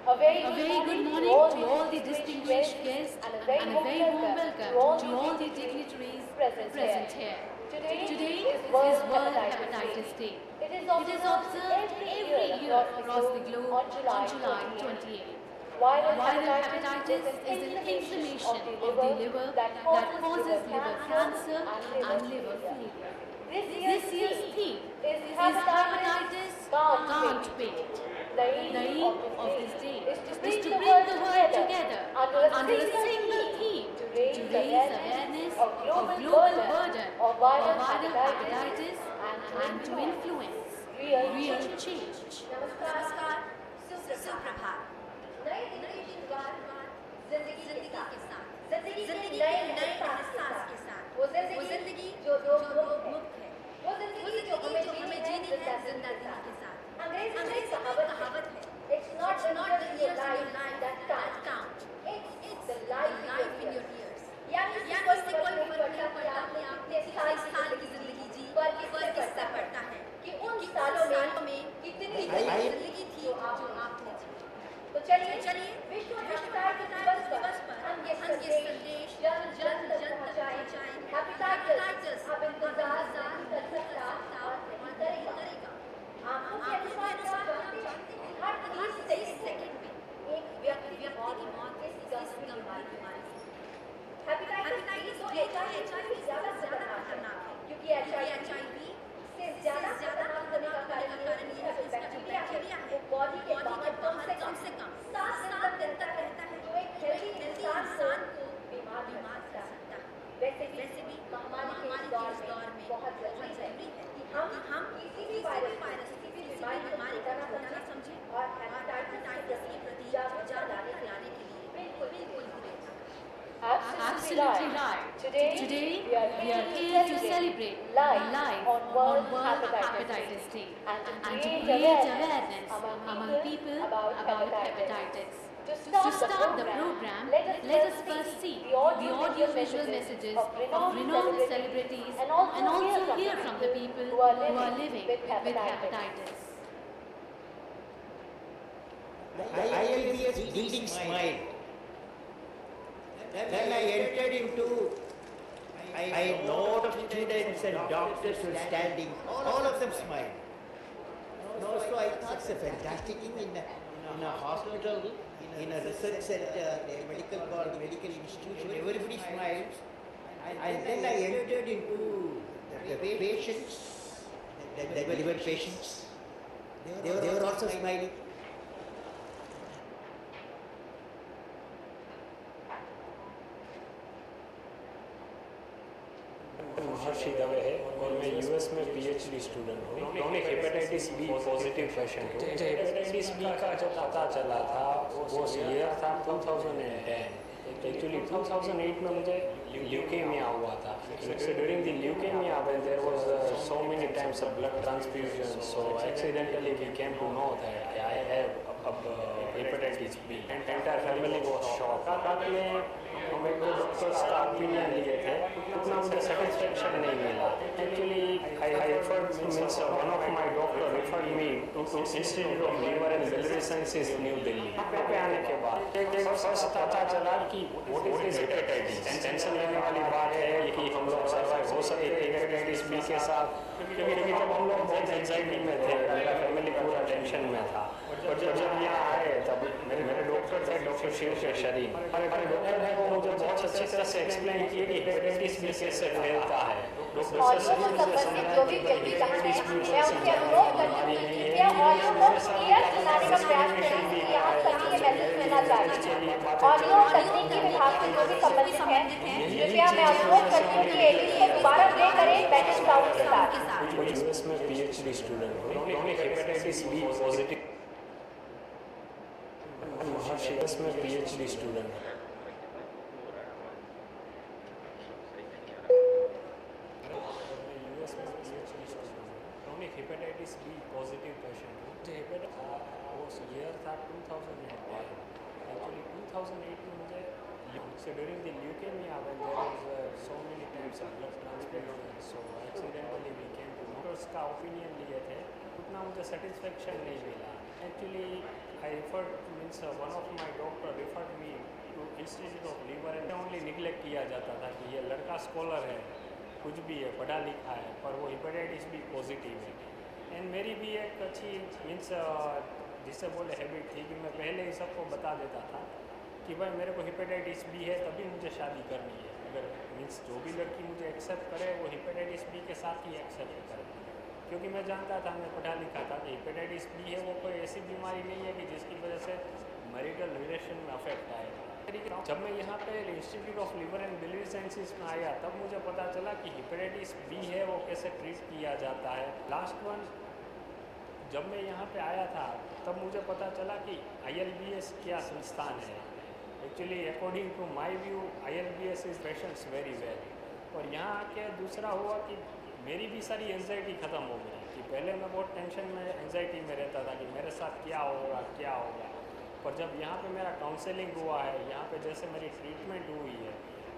A very good morning to all the distinguished guests and a and a very warm welcome to all the dignitaries present here. Today is World Hepatitis Day. It is It is observed every year across the globe on on July 28th. 28th. Viral Viral hepatitis hepatitis is an inflammation of the liver that causes liver cancer and and liver failure. This This year's theme is is hepatitis hepatitis can't can't wait. wait. The The aim aim of this day is to is bring to the bring world the world together together under a single single theme to to raise raise awareness of of global global burden burden of of viral viral hepatitis hepatitis and and to influence real real change. नमस्कार सुप्रभात नए दिन की शुरुआत जिंदगी के साथ जिंदगी के नए एहसास के साथ वो जिंदगी जो मुक्त है वो जिंदगी जो हमें जीनी है जिंदा दिली के साथ अंग्रेजी में कहावत है It's not the years in your life that count it's the life in your years यानी इससे कोई फर्क नहीं पड़ता कि आपने कितने साल की जिंदगी जी फर्क इससे पड़ता है कि उन सालों में कितनी जिंदगी थी जो आपने जी तो चलिए विश्व हepatitis दिवस पर हम ये संदेश जल्द पहुंचाएं हेपेटाइटिस अब इंतजार नहीं कर सकता और नहीं करेगा आंखों के अनुसार जानते हैं हर 30 सेकंड में एक व्यक्ति की मौत इस गंभीर बीमारी से हेपेटाइटिस HIV से ज्यादा खतरनाक है क्योंकि HIV से ज्यादा खतरनाक होने का कारण ये है कि बैक्टीरिया है बॉडी के बाहर कम से कम 7 दिन तक रहता है जो एक हेल्दी इंसान को बीमार कर सकता है वैसे भी महामारी के दौर में बहुत जरूरी है कि हम किसी भी वायरस किसी भी बीमारी को ना समझें और हेपेटाइटिस के प्रति जागरूकता लाने के लिए बिल्कुल Absolutely right. Today we are here to celebrate life on World Hepatitis Day and to create awareness among people about hepatitis. To start the program, let us first see the audio-visual messages of renowned celebrities and also hear from the people who are living with hepatitis. The ILBS building smiled. Then I entered into, I lot of students and doctors were standing, all of them smiled. No, so I thought it's a fantastic thing in a hospital, in a research center, a medical institution, everybody smiles. And then I entered into the patients, the liver patients, they were also smiling. महर्षि दवे है और मैं US में PhD student हूँ। Chronic hepatitis B positive patient हूँ। Hepatitis B का जब पता चला था वो ईयर था 2010। एक्चुअली 2008 में मुझे ल्यूकेमिया हुआ था। So during the leukemia when there was so many times of blood transfusion, so accidentally we came to know that I have hepatitis B and entire family was shocked. हम एक doctors का opinion लिए थे उतना मुझे satisfaction नहीं मिला actually I referred means one of my doctor referred me to institute of liver and wellness sciences New Delhi पे आने के बाद एक फर्स्ट पता चला कि व्हाट इज हेपेटाइटिस टेंशन लेने वाली बात है कि हम लोग सर्वाइव हो सके हेपेटाइटिस बी के साथ क्योंकि जब हम लोग बहुत एंजाइटी में थे मेरा फैमिली पूरा टेंशन में था और जब यहाँ आए तब मेरे डॉक्टर थे डॉक्टर शिव शरीन हमारे डॉक्टर है वो मुझे बहुत अच्छी तरह से एक्सप्लेन किए कि हेपेटाइटिस बी कैसे फैलता है डॉक्टर से समझाया जो भी व्यक्ति चाहते हैं मैं उनसे अनुरोध करती हूँ कि कृपया ऑडियो को क्लियर सुनाने का प्रयास करें कि आप सभी ये मैसेज लेना चाहते हैं ऑडियो और तकनीकी विभाग से जो भी संबंधित हैं कृपया मैं अनुरोध करती हूँ कि एबीसी को दोबारा प्ले करें बेटर साउंड के साथ। यूएस में पीएचडी स्टूडेंट हूँ chronic hepatitis B positive Maharshi में PhD student hepatitis B positive patient हूँ जो हेपेटाइटिस ईयर था 2010 एक्चुअली 2008 में मुझे so during the leukemia when there was so many types of blood transfusion so accidentally we came to know उसका opinion लिए थे उतना मुझे सेटिस्फेक्शन नहीं मिला actually I referred means one of my doctor referred me to Institute of Liver and only neglect किया जाता था कि ये लड़का स्कॉलर है, कुछ भी है, पढ़ा लिखा है, पर वो हेपेटाइटिस बी पॉजिटिव है। एंड मेरी भी एक अच्छी मीन्स जिससे बोले हैबिट थी कि मैं पहले ही सबको बता देता था कि भाई मेरे को हेपेटाइटिस बी है तभी मुझे शादी करनी है। अगर मीन्स जो भी लड़की मुझे एक्सेप्ट करे वो हेपेटाइटिस बी के साथ ही एक्सेप्ट करे, क्योंकि मैं जानता था, मैं पढ़ा लिखा था कि हेपेटाइटिस बी है वो कोई ऐसी बीमारी नहीं है कि जिसकी वजह से मैरिटल रिलेशन में अफेक्ट आएगा। जब मैं यहाँ पे institute of liver and believe sciences में आया तब मुझे पता चला कि हेपेटाइटिस बी है वो कैसे ट्रीट किया जाता है। लास्ट वन जब मैं यहाँ पे आया था तब मुझे पता चला कि ILBS क्या संस्थान है। Actually according to my view ILBS is patients very well. और यहाँ आके दूसरा हुआ कि मेरी भी सारी एंजाइटी ख़त्म हो गई कि पहले मैं बहुत टेंशन में एंजाइटी में रहता था कि मेरे साथ क्या होगा क्या होगा, पर जब यहाँ पे मेरा काउंसलिंग हुआ है, यहाँ पे जैसे मेरी ट्रीटमेंट हुई है,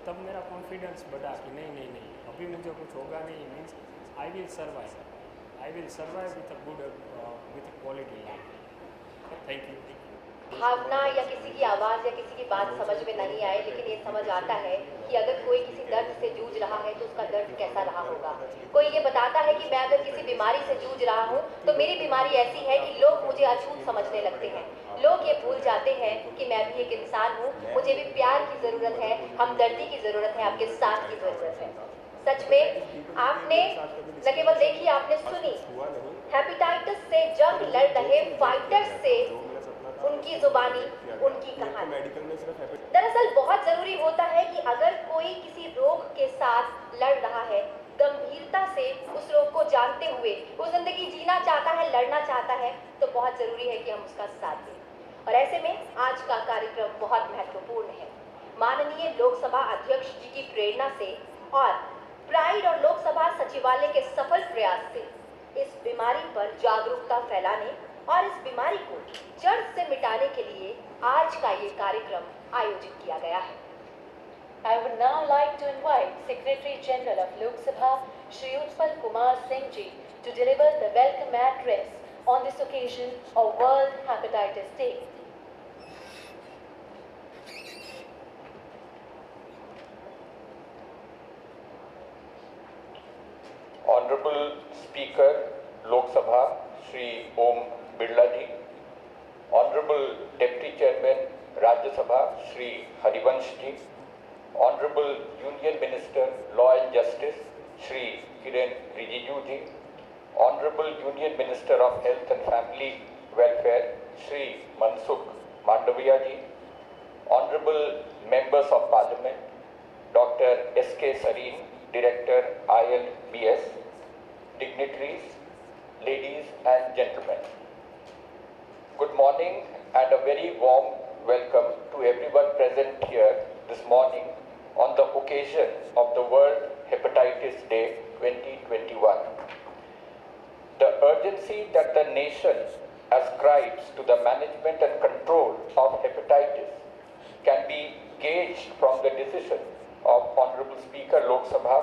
तब मेरा कॉन्फिडेंस बढ़ा कि नहीं अभी मुझे कुछ होगा नहीं, means I will survive with a good with quality life. Thank you. Bhavna या किसी की आवाज़ या किसी की बात समझ में नहीं आए, लेकिन ये समझ आता है कि अगर कोई किसी दर्द से जूझ रहा है तो उसका दर्द कैसा रहा होगा। कोई ये बताता है कि मैं अगर किसी बीमारी से जूझ रहा हूँ तो मेरी बीमारी ऐसी है कि लोग मुझे अछूत समझने लगते हैं। लोग ये भूल जाते हैं कि मैं भी एक इंसान हूँ, मुझे भी प्यार की ज़रूरत है, हमदर्दी की ज़रूरत है, आपके साथ की ज़रूरत है। सच में आपने न केवल देखी, आपने सुनी हेपेटाइटिस से जंग लड़ रहे फाइटर्स से उनकी जुबानी, उनकी कहानी। दरअसल बहुत ज़रूरी होता है कि अगर कोई किसी रोग के साथ लड़ रहा है, गंभीरता से उस रोग को जानते हुए वो ज़िंदगी जीना चाहता है, लड़ना चाहता है, तो बहुत ज़रूरी है कि हम उसका साथ दें। और ऐसे में आज का कार्यक्रम बहुत महत्वपूर्ण है। माननीय लोकसभा अध्यक्ष जी की प्रेरणा से और प्राइड और लोकसभा सचिवालय के सफल प्रयास से इस बीमारी पर जागरूकता फैलाने और इस बीमारी को जड़ से मिटाने के लिए आज का ये कार्यक्रम आयोजित किया गया है। I would now like to invite Secretary General of Lok Sabha, Shri Utpal Kumar Singh ji, to deliver the welcome address on this occasion of World Hepatitis Day. Honorable Speaker, Lok Sabha, Shri Om Birla ji, Honorable Deputy Chairman, Rajya Sabha, Shri Harivansh ji, Honorable Union Minister, Law and Justice, Shri Kiren Rijiju ji, Honorable Union Minister of Health and Family Welfare, Shri Mansukh Mandavia ji, Honorable Members of Parliament, Dr. S.K. Sareen, Director, ILBS, dignitaries, ladies and gentlemen. Good morning and a very warm welcome to everyone present here this morning on the occasion of the World Hepatitis Day 2021. The urgency that the nation ascribes to the management and control of hepatitis can be gauged from the decision of Honorable Speaker Lok Sabha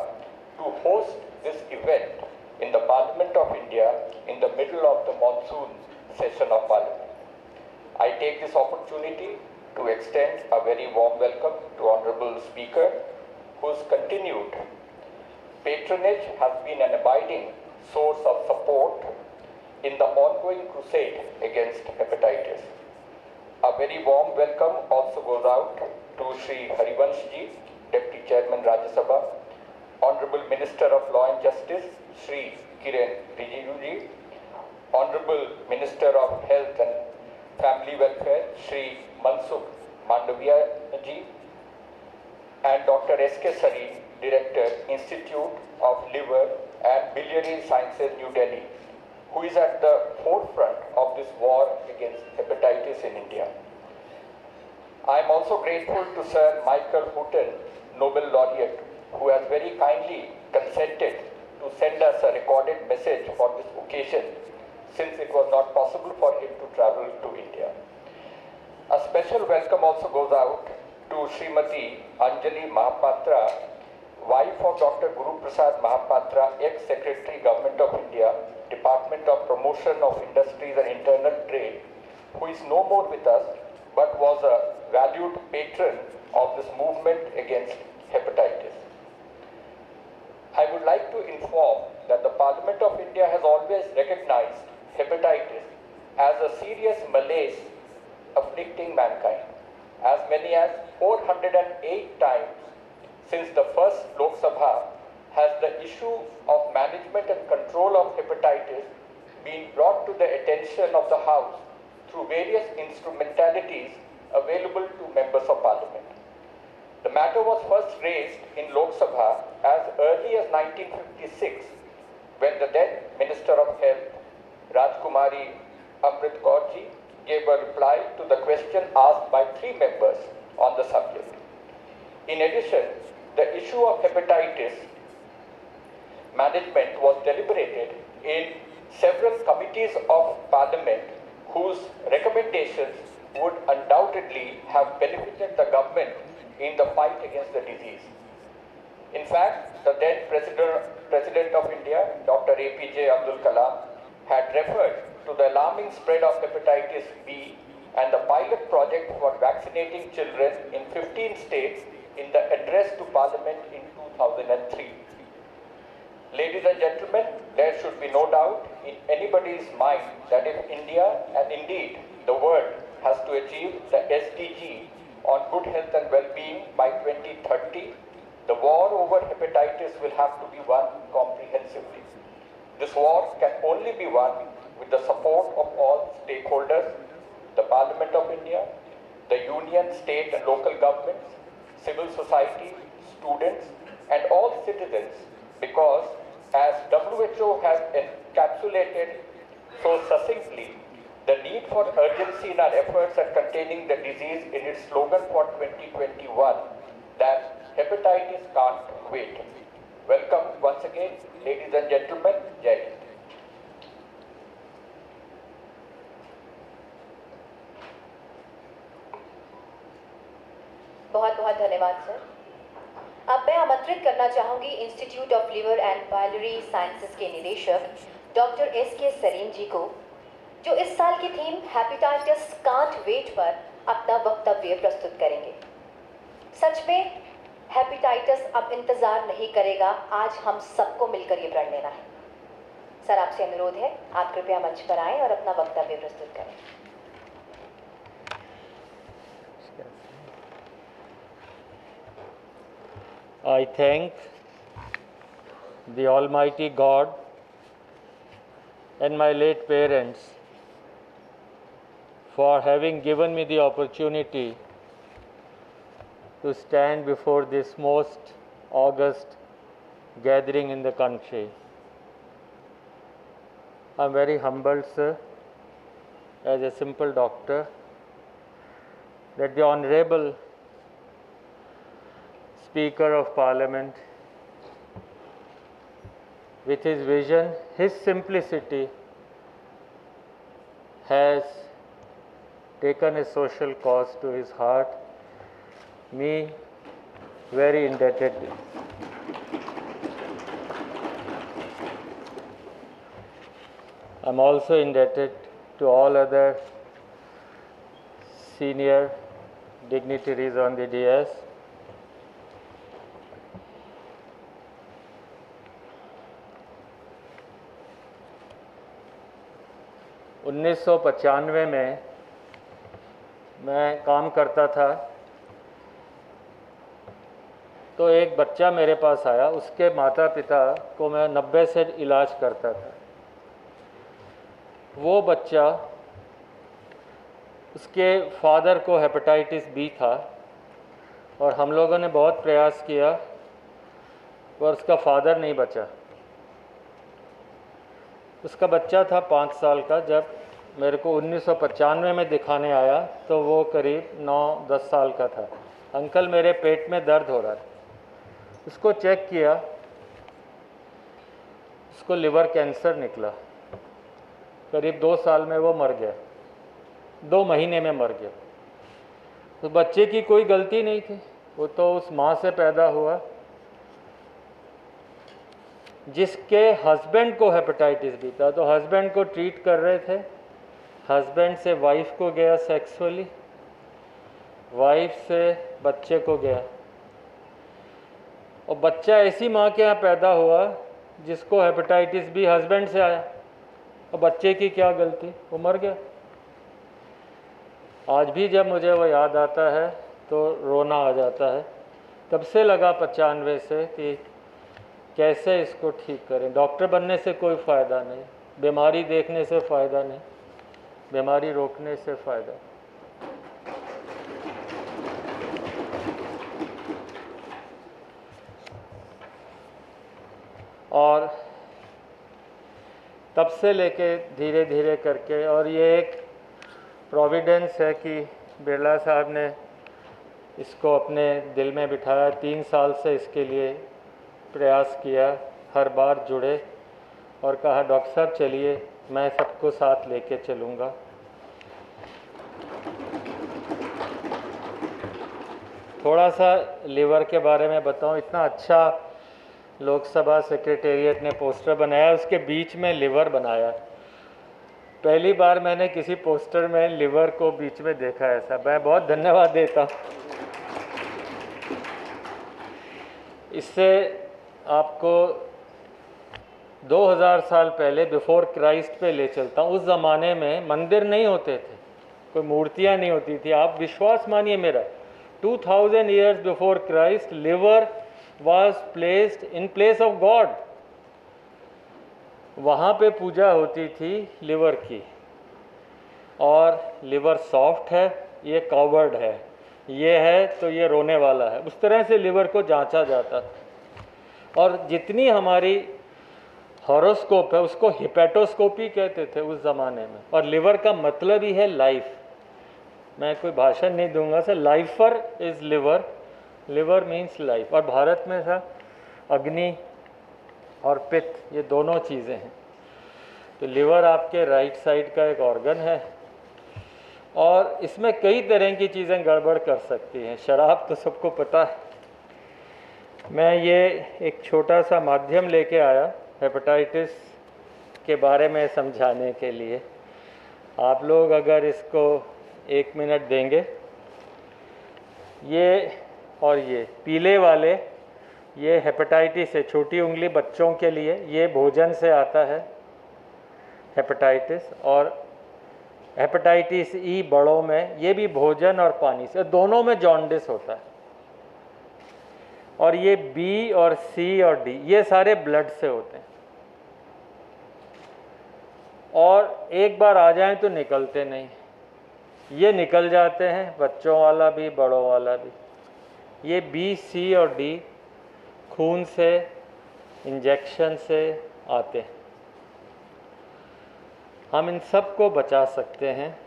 to host this event in the Parliament of India in the middle of the monsoon session of Parliament. I take this opportunity to extend a very warm welcome to Honorable Speaker, whose continued patronage has been an abiding source of support in the ongoing crusade against hepatitis. A very warm welcome also goes out to Shri Harivansh ji, Deputy Chairman Rajya Sabha, Honorable Minister of Law and Justice, Shri Kiren Rijiju ji, Honorable Minister of Health and Family Welfare, Shri Mansukh Mandavia ji, and Dr. S.K. Sareen, Director, Institute of Liver and Biliary Sciences, New Delhi, who is at the forefront of this war against hepatitis in India. I am also grateful to Sir Michael Houghton, Nobel Laureate, who has very kindly consented to send us a recorded message for this occasion, since it was not possible for him to travel to India. A special welcome also goes out to Srimati Anjali Mahapatra, wife of Dr. Guru Prasad Mahapatra, ex-Secretary, Government of India, Department of Promotion of Industries and Internal Trade, who is no more with us, but was a valued patron of this movement against hepatitis. I would like to inform that the Parliament of India has always recognized hepatitis as a serious malaise afflicting mankind. As many as 408 times since the first Lok Sabha has the issue of management and control of hepatitis been brought to the attention of the House through various instrumentalities available to members of Parliament. The matter was first raised in Lok Sabha as early as 1956 when the then Minister of Health, Rajkumari Amrit Kaur ji, gave a reply to the question asked by 3 members on the subject. In addition, the issue of hepatitis management was deliberated in several committees of Parliament whose recommendations would undoubtedly have benefited the government in the fight against the disease. In fact, the then President of India, Dr. APJ Abdul Kalam, had referred to the alarming spread of hepatitis B and the pilot project for vaccinating children in 15 states in the address to Parliament in 2003. Ladies and gentlemen, there should be no doubt in anybody's mind that if India and indeed the world has to achieve the SDG on good health and well-being by 2030, the war over hepatitis will have to be won comprehensively. This war can only be won with the support of all stakeholders, the Parliament of India, the union, state and local governments, civil society, students and all citizens, because as WHO has encapsulated so succinctly the need for urgency in our efforts at containing the disease in its slogan for 2021, that hepatitis can't wait. Welcome once again, ladies and gentlemen. Jai Hind. बहुत बहुत धन्यवाद sir. अब मैं आमंत्रित करना चाहूंगी institute of liver and biliary sciences के निदेशक डॉक्टर एस.के. सरीन जी को, जो इस साल की थीम हेपेटाइटिस कांट वेट पर अपना वक्तव्य प्रस्तुत करेंगे। सच में हेपेटाइटिस अब इंतजार नहीं करेगा, आज हम सबको मिलकर ये प्रण लेना है। सर, आपसे अनुरोध है, आप कृपया मंच पर आएं और अपना वक्तव्य प्रस्तुत करें। I thank the Almighty God and my late parents for having given me the opportunity to stand before this most august gathering in the country. I am very humbled, sir, as a simple doctor, that the Honorable Speaker of Parliament, with his vision, his simplicity, has taken a social cause to his heart. Me, very indebted. I am also indebted to all other senior dignitaries on the DS. उन्नीस 1995 में मैं काम करता था तो एक बच्चा मेरे पास आया, उसके माता पिता को मैं 90 से इलाज करता था। वो बच्चा, उसके फादर को हेपेटाइटिस बी था और हम लोगों ने बहुत प्रयास किया पर उसका फादर नहीं बचा। उसका बच्चा था 5 साल का। जब मेरे को 1995 में दिखाने आया तो वो करीब 9-10 साल का था। अंकल, मेरे पेट में दर्द हो रहा है। उसको चेक किया, उसको लिवर कैंसर निकला। करीब 2 साल में वो मर गया, 2 महीने में मर गया। तो बच्चे की कोई गलती नहीं थी, वो तो उस माँ से पैदा हुआ जिसके हस्बैंड को हेपेटाइटिस भी था। तो हस्बैंड को ट्रीट कर रहे थे हस्बैंड से वाइफ को गया सेक्सुअली, वाइफ से बच्चे को गया, और बच्चा ऐसी माँ के यहाँ पैदा हुआ जिसको हेपेटाइटिस बी हस्बैंड से आया, और बच्चे की क्या गलती, वो मर गया। आज भी जब मुझे वो याद आता है तो रोना आ जाता है। तब से लगा 95 से कि कैसे इसको ठीक करें। डॉक्टर बनने से कोई फ़ायदा नहीं, बीमारी देखने से फ़ायदा नहीं, बीमारी रोकने से फ़ायदा। और तब से लेके धीरे धीरे करके, और ये एक प्रोविडेंस है कि बिरला साहब ने इसको अपने दिल में बिठाया। 3 साल से इसके लिए प्रयास किया, हर बार जुड़े और कहा डॉक्टर साहब चलिए, मैं सबको साथ लेके चलूँगा। थोड़ा सा लिवर के बारे में बताऊं। इतना अच्छा लोकसभा सेक्रेटेरिएट ने पोस्टर बनाया, उसके बीच में लिवर बनाया। पहली बार मैंने किसी पोस्टर में लिवर को बीच में देखा ऐसा। मैं बहुत धन्यवाद देता। इससे आपको 2000 साल पहले बिफोर क्राइस्ट पे ले चलता हूँ। उस ज़माने में मंदिर नहीं होते थे, कोई मूर्तियाँ नहीं होती थी। आप विश्वास मानिए मेरा, 2000 years before Christ, liver was placed in place of God. वहाँ पे पूजा होती थी लिवर की। और लिवर सॉफ्ट है, ये कवर्ड है, ये है तो ये रोने वाला है। उस तरह से लिवर को जांचा जाता था। और जितनी हमारी हॉरोस्कोप है उसको हिपेटोस्कोपी कहते थे उस ज़माने में। और लिवर का मतलब ही है लाइफ। मैं कोई भाषण नहीं दूंगा sir. Lifer is liver, liver means life. और भारत में था अग्नि और पित्त, ये दोनों चीज़ें हैं। तो लिवर आपके राइट साइड का एक ऑर्गन है और इसमें कई तरह की चीज़ें गड़बड़ कर सकती हैं। शराब तो सबको पता है। मैं ये एक छोटा सा माध्यम लेके आया हेपेटाइटिस के बारे में समझाने के लिए। आप लोग अगर इसको 1 मिनट देंगे, ये और ये पीले वाले, ये हेपेटाइटिस है, छोटी उंगली बच्चों के लिए। ये भोजन से आता है हेपेटाइटिस। और हेपेटाइटिस ई बड़ों में, ये भी भोजन और पानी से, दोनों में जॉन्डिस होता है। और ये बी और सी और डी, ये सारे ब्लड से होते हैं। और एक बार आ जाएं तो निकलते नहीं। ये निकल जाते हैं, बच्चों वाला भी बड़ों वाला भी। ये बी सी और डी खून से, इंजेक्शन से आते हैं। हम इन सब को बचा सकते हैं,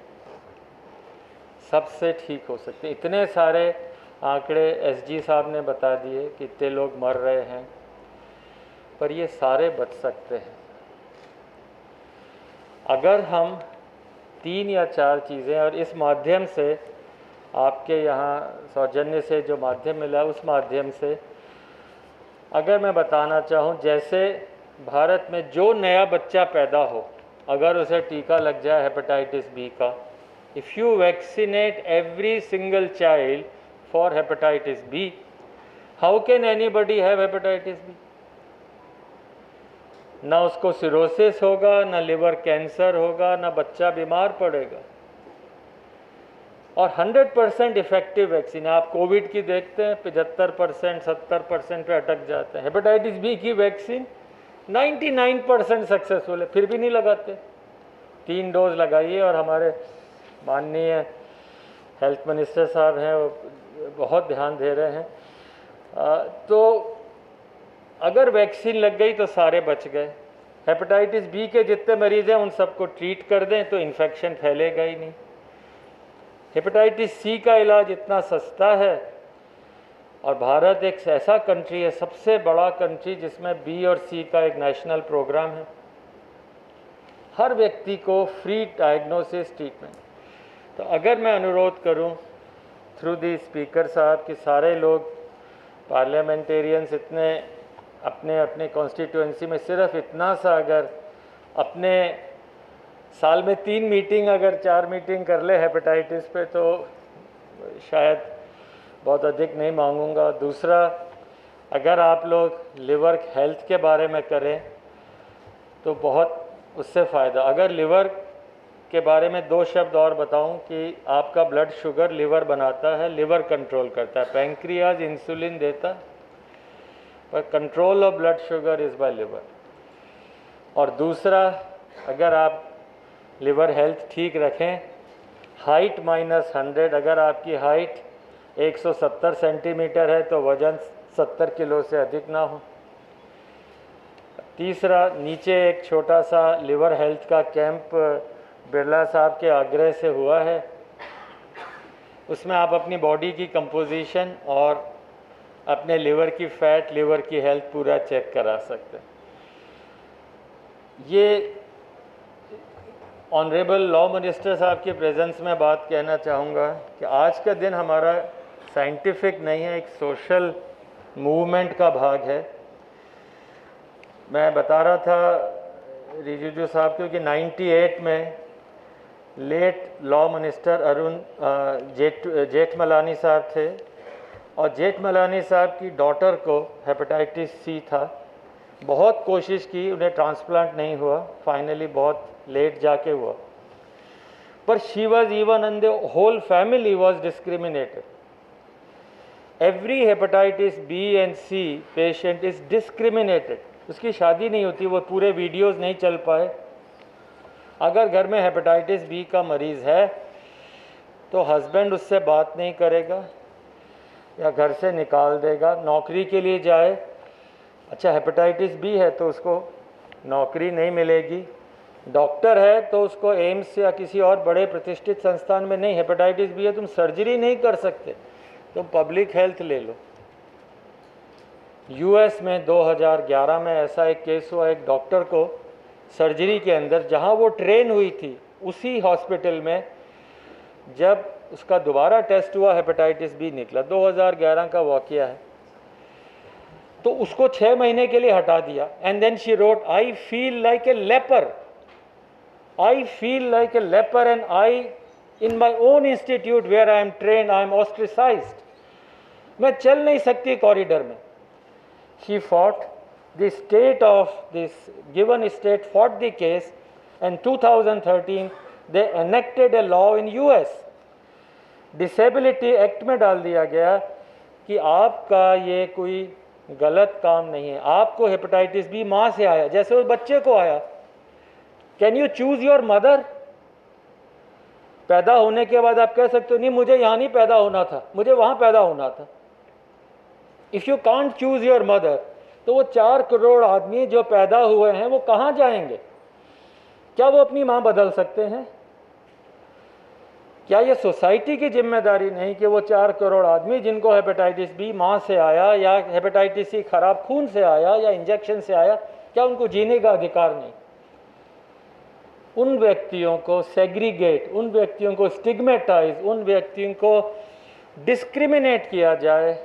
सबसे ठीक हो सकते हैं। इतने सारे आंकड़े एसजी साहब ने बता दिए, कितने लोग मर रहे हैं, पर ये सारे बच सकते हैं अगर हम 3 या 4 चीज़ें। और इस माध्यम से, आपके यहाँ सौजन्य से जो माध्यम मिला, उस माध्यम से अगर मैं बताना चाहूँ, जैसे भारत में जो नया बच्चा पैदा हो, अगर उसे टीका लग जाए हेपेटाइटिस बी का, if you vaccinate every single child for hepatitis B, how can anybody have hepatitis B? ना उसको सिरोसिस होगा, ना लिवर कैंसर होगा, ना बच्चा बीमार पड़ेगा। और 100% इफेक्टिव वैक्सीन। आप कोविड की देखते हैं 75%, 70% पे अटक जाते हैं। हेपेटाइटिस बी की वैक्सीन 99% सक्सेसफुल है, फिर भी नहीं लगाते। 3 डोज लगाइए। और हमारे माननीय हेल्थ मिनिस्टर साहब हैं, वो बहुत ध्यान दे रहे हैं। तो अगर वैक्सीन लग गई तो सारे बच गए। हेपेटाइटिस बी के जितने मरीज़ हैं उन सबको ट्रीट कर दें तो इन्फेक्शन फैलेगा ही नहीं। हेपेटाइटिस सी का इलाज इतना सस्ता है। और भारत एक ऐसा कंट्री है, सबसे बड़ा कंट्री, जिसमें बी और सी का एक नेशनल प्रोग्राम है। हर व्यक्ति को फ्री डायग्नोसिस, ट्रीटमेंट। तो अगर मैं अनुरोध करूं थ्रू दी स्पीकर साहब कि सारे लोग पार्लियामेंटेरियंस इतने अपने अपने कॉन्स्टिट्यूएंसी में सिर्फ इतना सा अगर अपने साल में 3 मीटिंग अगर 4 मीटिंग कर ले हेपेटाइटिस पे तो शायद बहुत अधिक नहीं मांगूंगा। दूसरा, अगर आप लोग लिवर हेल्थ के बारे में करें तो बहुत उससे फ़ायदा। अगर लिवर के बारे में 2 शब्द और बताऊं कि आपका ब्लड शुगर लिवर बनाता है, लिवर कंट्रोल करता है। पैंक्रियाज इंसुलिन देता है, पर control of blood sugar is by liver. और दूसरा, अगर आप लिवर हेल्थ ठीक रखें, हाइट -100, अगर आपकी हाइट 170 सेंटीमीटर है तो वज़न 70 किलो से अधिक ना हो। तीसरा, नीचे एक छोटा सा लिवर हेल्थ का कैंप बिरला साहब के आग्रह से हुआ है, उसमें आप अपनी बॉडी की कंपोजिशन और अपने लिवर की फैट, लिवर की हेल्थ पूरा चेक करा सकते हैं। ये ऑनरेबल लॉ मिनिस्टर साहब के प्रेजेंस में बात कहना चाहूँगा कि आज का दिन हमारा साइंटिफिक नहीं है, एक सोशल मूवमेंट का भाग है। मैं बता रहा था रिजिजू साहब को कि 98 में late law minister Arun Jethmalani साहब थे, और जेठमलानी साहब की डॉटर को हेपेटाइटिस सी था। बहुत कोशिश की, उन्हें ट्रांसप्लांट नहीं हुआ, फाइनली बहुत लेट जाके हुआ, पर she was even and the whole family was discriminated. Every hepatitis B and C patient is discriminated. उसकी शादी नहीं होती, वो पूरे वीडियोस नहीं चल पाए। अगर घर में हेपेटाइटिस बी का मरीज़ है तो हस्बैंड उससे बात नहीं करेगा या घर से निकाल देगा। नौकरी के लिए जाए, अच्छा हेपेटाइटिस बी है तो उसको नौकरी नहीं मिलेगी। डॉक्टर है तो उसको एम्स या किसी और बड़े प्रतिष्ठित संस्थान में नहीं, हेपेटाइटिस बी है तुम सर्जरी नहीं कर सकते, तुम पब्लिक हेल्थ ले लो। यूएस में 2011 में ऐसा एक केस हुआ, एक डॉक्टर को सर्जरी के अंदर, जहां वो ट्रेन हुई थी उसी हॉस्पिटल में, जब उसका दोबारा टेस्ट हुआ हेपेटाइटिस बी निकला। 2011 का वाकया है। तो उसको 6 महीने के लिए हटा दिया। And then she wrote, I feel like a leper, I feel like a leper and I in my own institute where I am train I am ostracised. मैं चल नहीं सकती कॉरिडोर में। She fought, the state of this given state fought the case, and 2013 they enacted a law in US. Disability act में डाल दिया गया कि आपका ये कोई गलत काम नहीं है। आपको हेपेटाइटिस बी माँ से आया, जैसे उस बच्चे को आया। Can you choose your mother? पैदा होने के बाद आप कह सकते हो नहीं मुझे यहाँ नहीं पैदा होना था, मुझे वहाँ पैदा होना था। If you can't choose your mother, तो वो 4 करोड़ आदमी जो पैदा हुए हैं वो कहाँ जाएंगे? क्या वो अपनी माँ बदल सकते हैं? क्या ये सोसाइटी की जिम्मेदारी नहीं कि वो 4 करोड़ आदमी जिनको हेपेटाइटिस बी माँ से आया या हेपेटाइटिस सी खराब खून से आया या इंजेक्शन से आया, क्या उनको जीने का अधिकार नहीं? उन व्यक्तियों को सेग्रीगेट, उन व्यक्तियों को स्टिग्मेटाइज, उन व्यक्तियों को डिस्क्रिमिनेट किया जाए।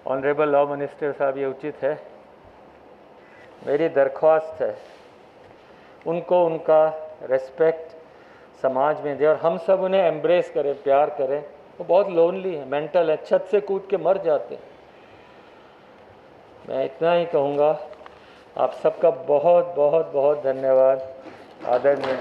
ऑनरेबल लॉ मिनिस्टर साहब, ये उचित है? मेरी दरख्वास्त है उनको उनका रिस्पेक्ट समाज में दे और हम सब उन्हें एम्ब्रेस करें, प्यार करें। वो बहुत लोनली है, मेंटल है, छत से कूद के मर जाते हैं। मैं इतना ही कहूँगा। आप सबका बहुत बहुत बहुत धन्यवाद। आदरणीय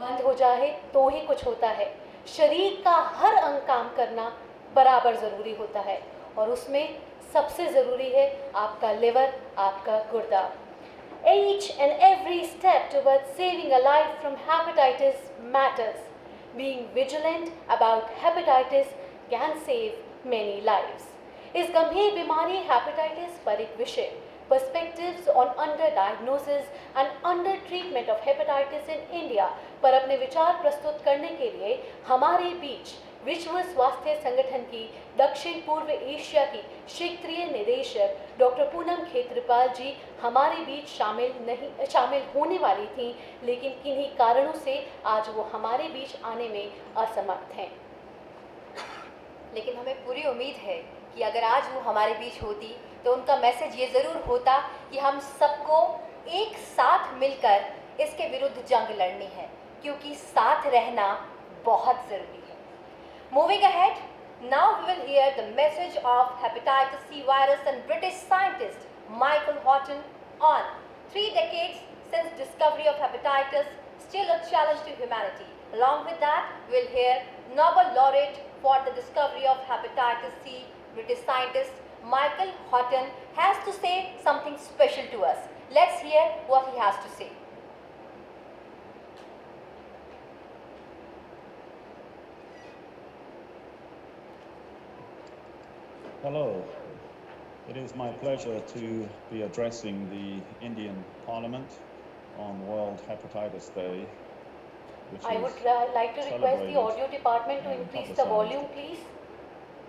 बंद हो जाए तो ही कुछ होता है। शरीर का हर अंग काम करना बराबर ज़रूरी होता है और उसमें सबसे ज़रूरी है आपका लिवर, आपका गुर्दा। Each and every step towards saving a life from hepatitis matters. Being vigilant about hepatitis can save many lives. इस गंभीर बीमारी हेपेटाइटिस पर एक विषय perspectives on under diagnosis and under treatment of hepatitis in India पर अपने विचार प्रस्तुत करने के लिए हमारे बीच विश्व स्वास्थ्य संगठन की दक्षिण पूर्व एशिया की क्षेत्रीय निदेशक डॉक्टर पूनम खेत्रपाल जी हमारे बीच शामिल होने वाली थी, लेकिन किन्हीं कारणों से आज वो हमारे बीच आने में असमर्थ हैं। लेकिन हमें पूरी उम्मीद है कि अगर आज वो हमारे बीच होती तो उनका मैसेज ये ज़रूर होता कि हम सबको एक साथ मिलकर इसके विरुद्ध जंग लड़नी है, क्योंकि साथ रहना बहुत ज़रूरी है। Moving ahead, now we will hear the message of hepatitis C virus and British scientist Michael Horton on 3 decades since discovery of hepatitis, still a challenge to humanity. Along with that, we'll hear Nobel laureate for the discovery of hepatitis C, British scientist Michael Horton has to say something special to us. Let's hear what he has to say. Hello. It is my pleasure to be addressing the Indian Parliament on World Hepatitis Day, which I is would like to request the audio department to increase the volume, please.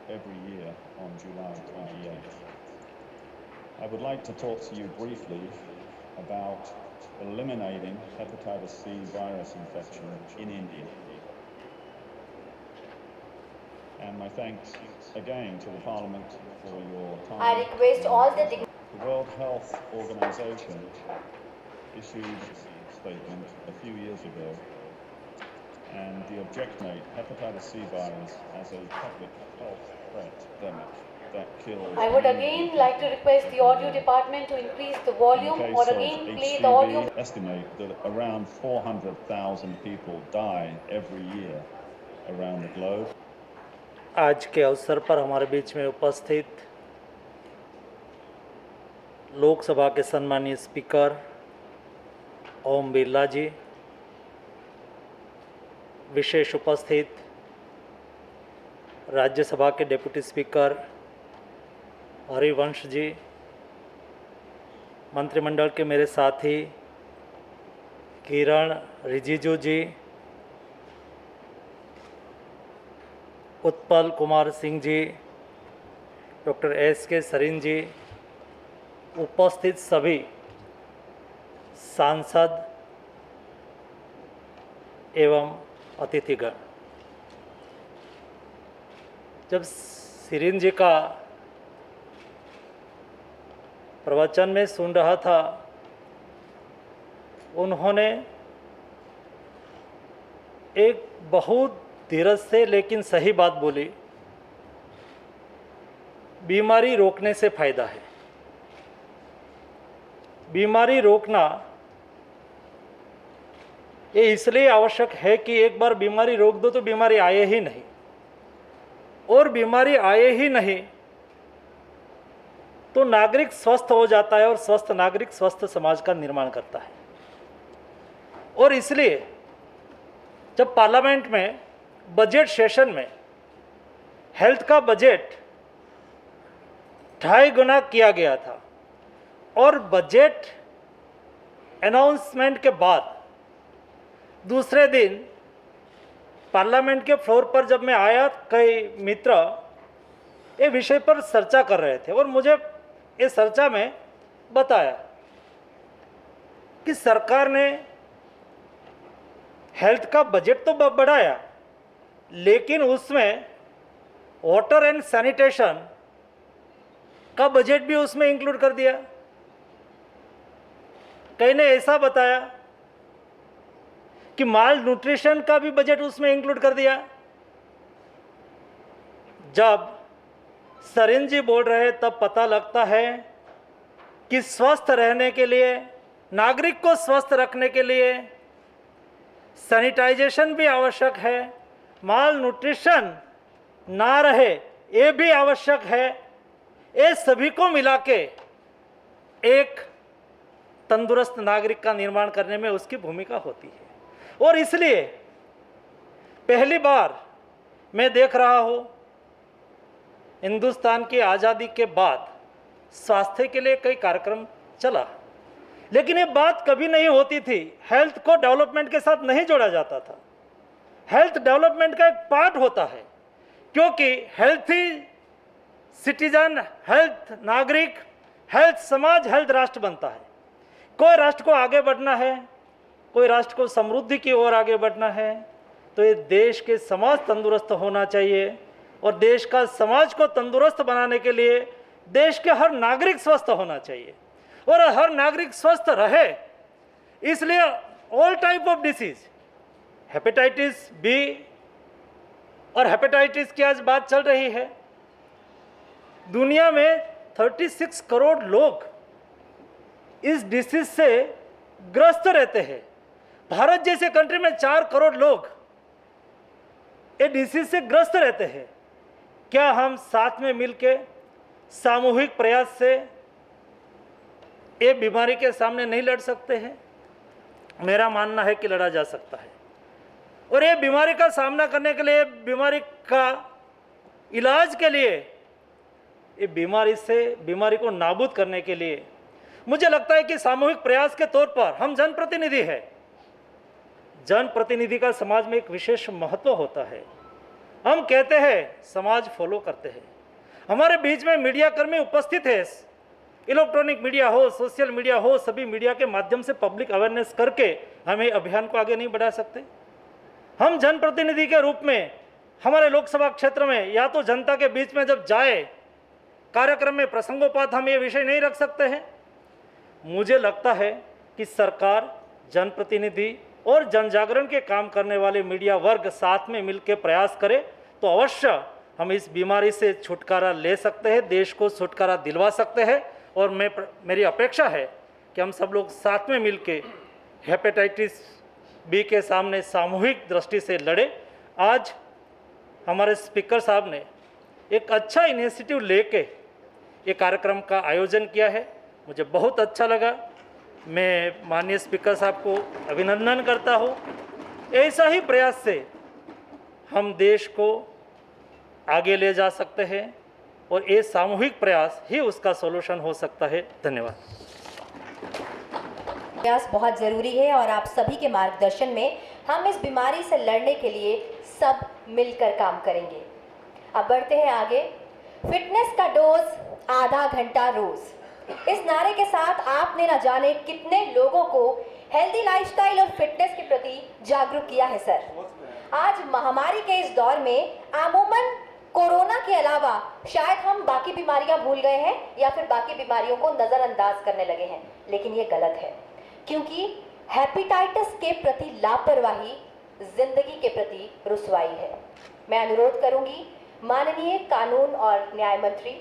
every year on July 28th. I would like to talk to you briefly about eliminating hepatitis C virus infection in India. And my thanks again to the Parliament for your time. I request all the The World Health Organization issued a statement a few years ago, and the objective hepatitis C virus as a public health threat epidemic that kills. I would again like to request the audio department to increase the volume In or case again of play the audio. HCV, estimate that around 400,000 people die every year around the globe. आज के अवसर पर हमारे बीच में उपस्थित लोकसभा के सम्मानीय speaker Om Birla जी, विशेष उपस्थित राज्यसभा के डिप्टी स्पीकर हरिवंश जी, मंत्रिमंडल के मेरे साथी किरण रिजिजू जी, उत्पल कुमार सिंह जी, डॉक्टर S.K. सरीन जी, उपस्थित सभी सांसद एवं अतिथिगण। जब सरीन जी का प्रवचन में सुन रहा था, उन्होंने एक बहुत धीरज से लेकिन सही बात बोली। बीमारी रोकने से फायदा है। बीमारी रोकना ये इसलिए आवश्यक है कि एक बार बीमारी रोक दो तो बीमारी आए ही नहीं, और बीमारी आए ही नहीं तो नागरिक स्वस्थ हो जाता है, और स्वस्थ नागरिक स्वस्थ समाज का निर्माण करता है। और इसलिए जब पार्लियामेंट में बजट सेशन में हेल्थ का बजट 2.5 गुना किया गया था, और बजट अनाउंसमेंट के बाद दूसरे दिन पार्लियामेंट के फ्लोर पर जब मैं आया, कई मित्र ये विषय पर चर्चा कर रहे थे, और मुझे इस चर्चा में बताया कि सरकार ने हेल्थ का बजट तो बढ़ाया, लेकिन उसमें वाटर एंड सैनिटेशन का बजट भी उसमें इंक्लूड कर दिया। कई ने ऐसा बताया कि माल न्यूट्रिशन का भी बजट उसमें इंक्लूड कर दिया। जब सरीन जी बोल रहे तब पता लगता है कि स्वस्थ रहने के लिए, नागरिक को स्वस्थ रखने के लिए सैनिटाइजेशन भी आवश्यक है, माल न्यूट्रिशन ना रहे ये भी आवश्यक है। ये सभी को मिला के एक तंदुरुस्त नागरिक का निर्माण करने में उसकी भूमिका होती है। और इसलिए पहली बार मैं देख रहा हूँ हिंदुस्तान की आज़ादी के बाद स्वास्थ्य के लिए कई कार्यक्रम चला, लेकिन ये बात कभी नहीं होती थी, हेल्थ को डेवलपमेंट के साथ नहीं जोड़ा जाता था। हेल्थ डेवलपमेंट का एक पार्ट होता है, क्योंकि हेल्थी सिटीजन, हेल्थ नागरिक, हेल्थ समाज, हेल्थ राष्ट्र बनता है। कोई राष्ट्र को आगे बढ़ना है, कोई राष्ट्र को समृद्धि की ओर आगे बढ़ना है, तो ये देश के समाज तंदुरुस्त होना चाहिए, और देश का समाज को तंदुरुस्त बनाने के लिए देश के हर नागरिक स्वस्थ होना चाहिए, और हर नागरिक स्वस्थ रहे, इसलिए all type of disease, hepatitis B और हेपेटाइटिस की आज बात चल रही है। दुनिया में 36 करोड़ लोग इस डिसीज से ग्रस्त रहते हैं। भारत जैसे कंट्री में 4 करोड़ लोग ये डिसीज से ग्रस्त रहते हैं। क्या हम साथ में मिलकर सामूहिक प्रयास से ये बीमारी के सामने नहीं लड़ सकते हैं? मेरा मानना है कि लड़ा जा सकता है, और ये बीमारी का सामना करने के लिए, बीमारी का इलाज के लिए, ये बीमारी को नाबूद करने के लिए मुझे लगता है कि सामूहिक प्रयास के तौर पर हम जनप्रतिनिधि हैं। जनप्रतिनिधि का समाज में एक विशेष महत्व होता है। हम कहते हैं, समाज फॉलो करते हैं। हमारे बीच में मीडिया कर्मी उपस्थित है, इलेक्ट्रॉनिक मीडिया हो, सोशल मीडिया हो, सभी मीडिया के माध्यम से पब्लिक अवेयरनेस करके हमें अभियान को आगे नहीं बढ़ा सकते। हम जनप्रतिनिधि के रूप में हमारे लोकसभा क्षेत्र में या तो जनता के बीच में जब जाए, कार्यक्रम में प्रसंगोपात हम ये विषय नहीं रख सकते हैं। मुझे लगता है कि सरकार, जनप्रतिनिधि और जन जागरण के काम करने वाले मीडिया वर्ग साथ में मिलकर प्रयास करे तो अवश्य हम इस बीमारी से छुटकारा ले सकते हैं, देश को छुटकारा दिलवा सकते हैं। और मेरी अपेक्षा है कि हम सब लोग साथ में मिलकर हेपेटाइटिस बी के सामने सामूहिक दृष्टि से लड़े। आज हमारे स्पीकर साहब ने एक अच्छा इनिशिएटिव लेके ये कार्यक्रम का आयोजन किया है, मुझे बहुत अच्छा लगा। मैं माननीय स्पीकर साहब को अभिनंदन करता हूँ। ऐसा ही प्रयास से हम देश को आगे ले जा सकते हैं, और ये सामूहिक प्रयास ही उसका सॉल्यूशन हो सकता है। धन्यवाद। प्रयास बहुत ज़रूरी है, और आप सभी के मार्गदर्शन में हम इस बीमारी से लड़ने के लिए सब मिलकर काम करेंगे। अब बढ़ते हैं आगे। फिटनेस का डोज आधा घंटा रोज, इस नारे के साथ आपने न जाने कितने लोगों को हेल्दी लाइफस्टाइल और फिटनेस के प्रति जागरूक किया है सर। आज महामारी के इस दौर में अमूमन कोरोना के अलावा शायद हम बाकी बीमारियां भूल गए हैं, या फिर बाकी बीमारियों को नज़रअंदाज करने लगे हैं, लेकिन ये गलत है, क्योंकि हेपेटाइटिस के प्रति लापरवाही जिंदगी के प्रति रुसवाई है। मैं अनुरोध करूंगी माननीय कानून और न्याय मंत्री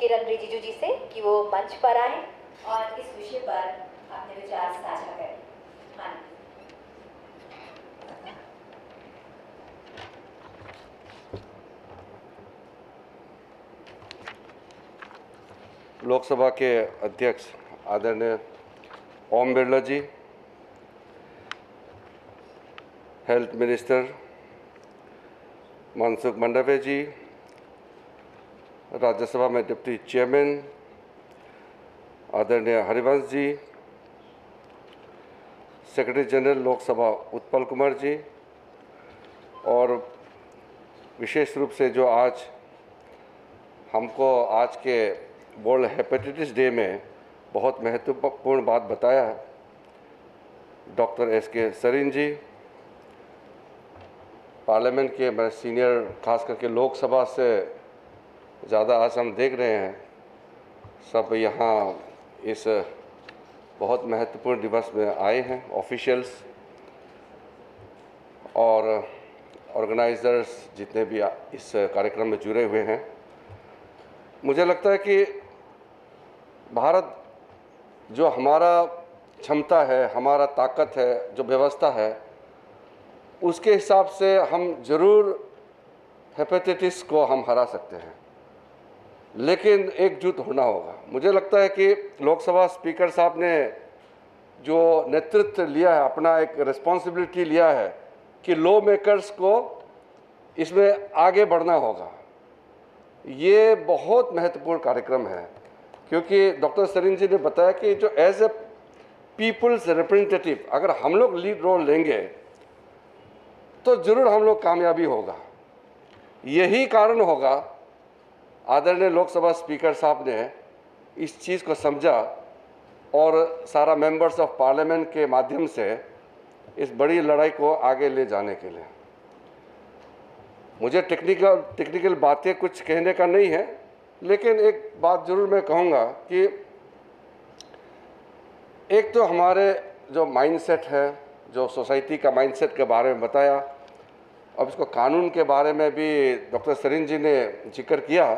किरण रिजिजू जी से कि वो मंच पर आएं और इस विषय पर अपने विचार साझा करें। लोकसभा के अध्यक्ष आदरणीय ओम बिरला जी, हेल्थ मिनिस्टर मनसुख मंडाविया जी, राज्यसभा में डिप्टी चेयरमैन आदरणीय हरिवंश जी, सेक्रेटरी जनरल लोकसभा उत्पल कुमार जी, और विशेष रूप से जो आज हमको आज के वर्ल्ड हेपेटाइटिस डे में बहुत महत्वपूर्ण बात बताया है, डॉक्टर एस.के. सरीन जी, पार्लियामेंट के मैं सीनियर, खास करके लोकसभा से ज़्यादा आज हम देख रहे हैं सब यहाँ इस बहुत महत्वपूर्ण दिवस में आए हैं, ऑफिशियल्स और ऑर्गेनाइजर्स जितने भी इस कार्यक्रम में जुड़े हुए हैं। मुझे लगता है कि भारत जो हमारा क्षमता है, हमारा ताकत है, जो व्यवस्था है, उसके हिसाब से हम ज़रूर हेपेटाइटिस को हम हरा सकते हैं, लेकिन एकजुट होना होगा। मुझे लगता है कि लोकसभा स्पीकर साहब ने जो नेतृत्व लिया है, अपना एक रिस्पॉन्सिबिलिटी लिया है कि लॉ मेकर्स को इसमें आगे बढ़ना होगा। ये बहुत महत्वपूर्ण कार्यक्रम है, क्योंकि डॉक्टर सरीन जी ने बताया कि जो एज ए पीपल्स रिप्रेजेंटेटिव अगर हम लोग लीड रोल लेंगे तो ज़रूर हम लोग कामयाबी होगा। यही कारण होगा आदरणीय लोकसभा स्पीकर साहब ने इस चीज़ को समझा और सारा मेंबर्स ऑफ पार्लियामेंट के माध्यम से इस बड़ी लड़ाई को आगे ले जाने के लिए। मुझे टेक्निकल बातें कुछ कहने का नहीं है, लेकिन एक बात ज़रूर मैं कहूँगा कि एक तो हमारे जो माइंडसेट है, जो सोसाइटी का माइंडसेट के बारे में बताया, अब इसको कानून के बारे में भी डॉक्टर सरीन जी ने जिक्र किया,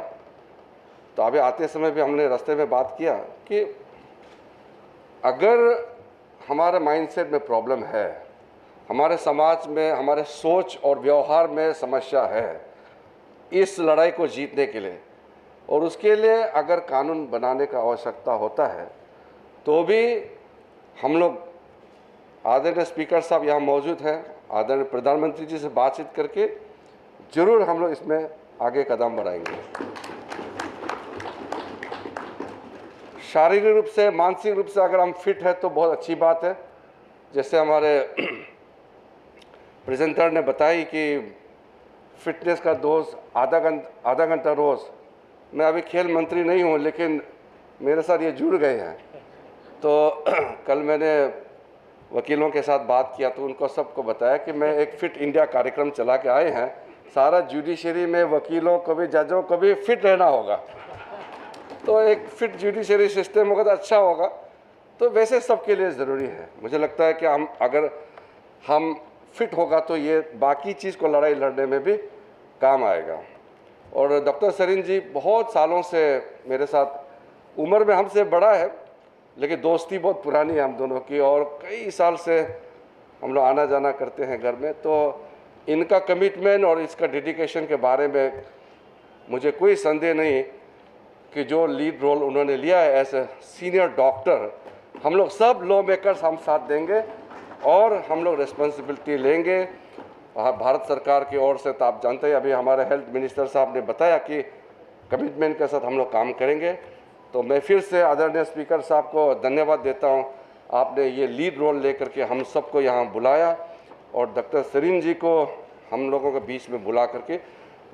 तो अभी आते समय भी हमने रास्ते में बात किया कि अगर हमारे माइंडसेट में प्रॉब्लम है, हमारे समाज में, हमारे सोच और व्यवहार में समस्या है इस लड़ाई को जीतने के लिए, और उसके लिए अगर कानून बनाने का आवश्यकता होता है, तो भी हम लोग आदरणीय स्पीकर साहब यहाँ मौजूद हैं, आदरणीय प्रधानमंत्री जी से बातचीत करके जरूर हम लोग इसमें आगे कदम बढ़ाएंगे। शारीरिक रूप से, मानसिक रूप से अगर हम फिट है तो बहुत अच्छी बात है। जैसे हमारे प्रेजेंटर ने बताई कि फिटनेस का डोज आधा घंटा रोज़। मैं अभी खेल मंत्री नहीं हूँ, लेकिन मेरे साथ ये जुड़ गए हैं। तो कल मैंने वकीलों के साथ बात किया तो उनको सबको बताया कि मैं एक फिट इंडिया कार्यक्रम चला के आए हैं। सारा जुडिशरी में वकीलों को भी, जजों को भी फिट रहना होगा, तो एक फिट जुडिशरी सिस्टम होगा तो अच्छा होगा। तो वैसे सबके लिए ज़रूरी है। मुझे लगता है कि अगर हम फिट होगा तो ये बाकी चीज़ को लड़ाई लड़ने में भी काम आएगा। और डॉक्टर सरीन जी बहुत सालों से मेरे साथ, उम्र में हमसे बड़ा है लेकिन दोस्ती बहुत पुरानी है हम दोनों की, और कई साल से हम लोग आना जाना करते हैं घर में। तो इनका कमिटमेंट और इसका डेडिकेशन के बारे में मुझे कोई संदेह नहीं कि जो लीड रोल उन्होंने लिया है एज ए सीनियर डॉक्टर, हम लोग सब लॉ मेकर्स हम साथ देंगे और हम लोग रिस्पॉन्सिबिलिटी लेंगे भारत सरकार की ओर से। तो आप जानते हैं अभी हमारे हेल्थ मिनिस्टर साहब ने बताया कि कमिटमेंट के साथ हम लोग काम करेंगे। तो मैं फिर से आदरणीय स्पीकर साहब को धन्यवाद देता हूं, आपने ये लीड रोल लेकर के हम सबको यहाँ बुलाया और डॉक्टर सरीन जी को हम लोगों के बीच में बुला करके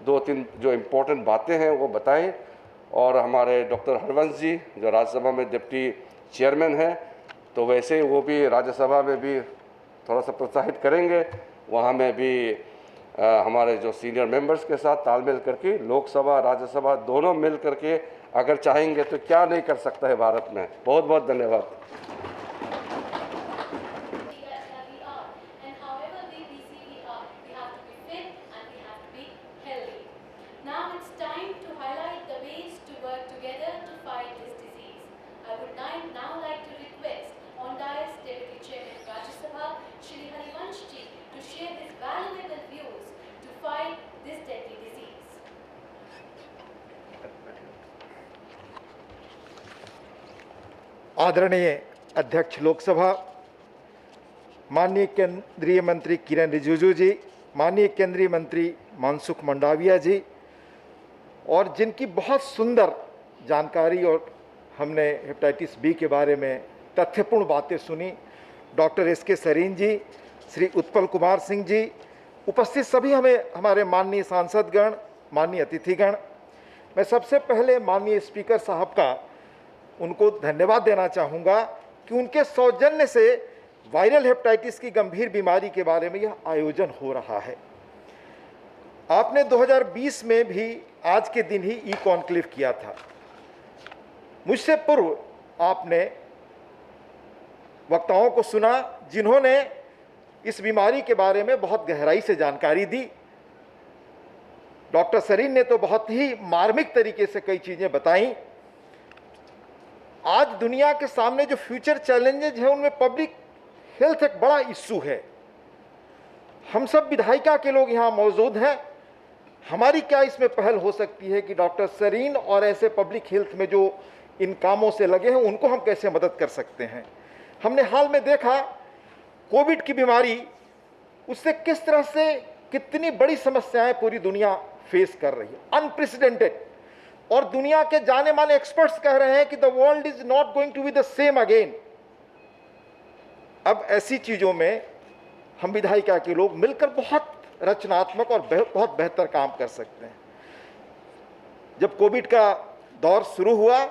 2-3 जो इम्पोर्टेंट बातें हैं वो बताएं। और हमारे डॉक्टर हरवंश जी जो राज्यसभा में डिप्टी चेयरमैन हैं, तो वैसे वो भी राज्यसभा में भी थोड़ा सा प्रोत्साहित करेंगे, वहाँ में भी हमारे जो सीनियर मेंबर्स के साथ तालमेल करके लोकसभा राज्यसभा दोनों मिल करके अगर चाहेंगे तो क्या नहीं कर सकता है भारत में। बहुत बहुत धन्यवाद। आदरणीय अध्यक्ष लोकसभा, माननीय केंद्रीय मंत्री किरण रिजिजू जी, माननीय केंद्रीय मंत्री मनसुख मंडाविया जी, और जिनकी बहुत सुंदर जानकारी और हमने हेपेटाइटिस बी के बारे में तथ्यपूर्ण बातें सुनी, डॉक्टर एस.के. सरीन जी, श्री उत्पल कुमार सिंह जी, उपस्थित सभी हमारे माननीय सांसदगण, माननीय अतिथिगण, मैं सबसे पहले माननीय स्पीकर साहब का उनको धन्यवाद देना चाहूँगा कि उनके सौजन्य से वायरल हेपेटाइटिस की गंभीर बीमारी के बारे में यह आयोजन हो रहा है। आपने 2020 में भी आज के दिन ही ई कॉन्क्लेव किया था। मुझसे पूर्व आपने वक्ताओं को सुना जिन्होंने इस बीमारी के बारे में बहुत गहराई से जानकारी दी। डॉक्टर सरीन ने तो बहुत ही मार्मिक तरीके से कई चीज़ें बताईं। आज दुनिया के सामने जो फ्यूचर चैलेंजेज हैं उनमें पब्लिक हेल्थ एक बड़ा इश्यू है। हम सब विधायिका के लोग यहाँ मौजूद हैं, हमारी क्या इसमें पहल हो सकती है कि डॉक्टर सरीन और ऐसे पब्लिक हेल्थ में जो इन कामों से लगे हैं उनको हम कैसे मदद कर सकते हैं। हमने हाल में देखा कोविड की बीमारी, उससे किस तरह से कितनी बड़ी समस्याएं पूरी दुनिया फेस कर रही है, अनप्रेसिडेंटेड। और दुनिया के जाने माने एक्सपर्ट्स कह रहे हैं कि the world is not going to be the same again. अब ऐसी चीजों में हम विधायिका के लोग मिलकर बहुत रचनात्मक और बहुत बेहतर काम कर सकते हैं। जब कोविड का दौर शुरू हुआ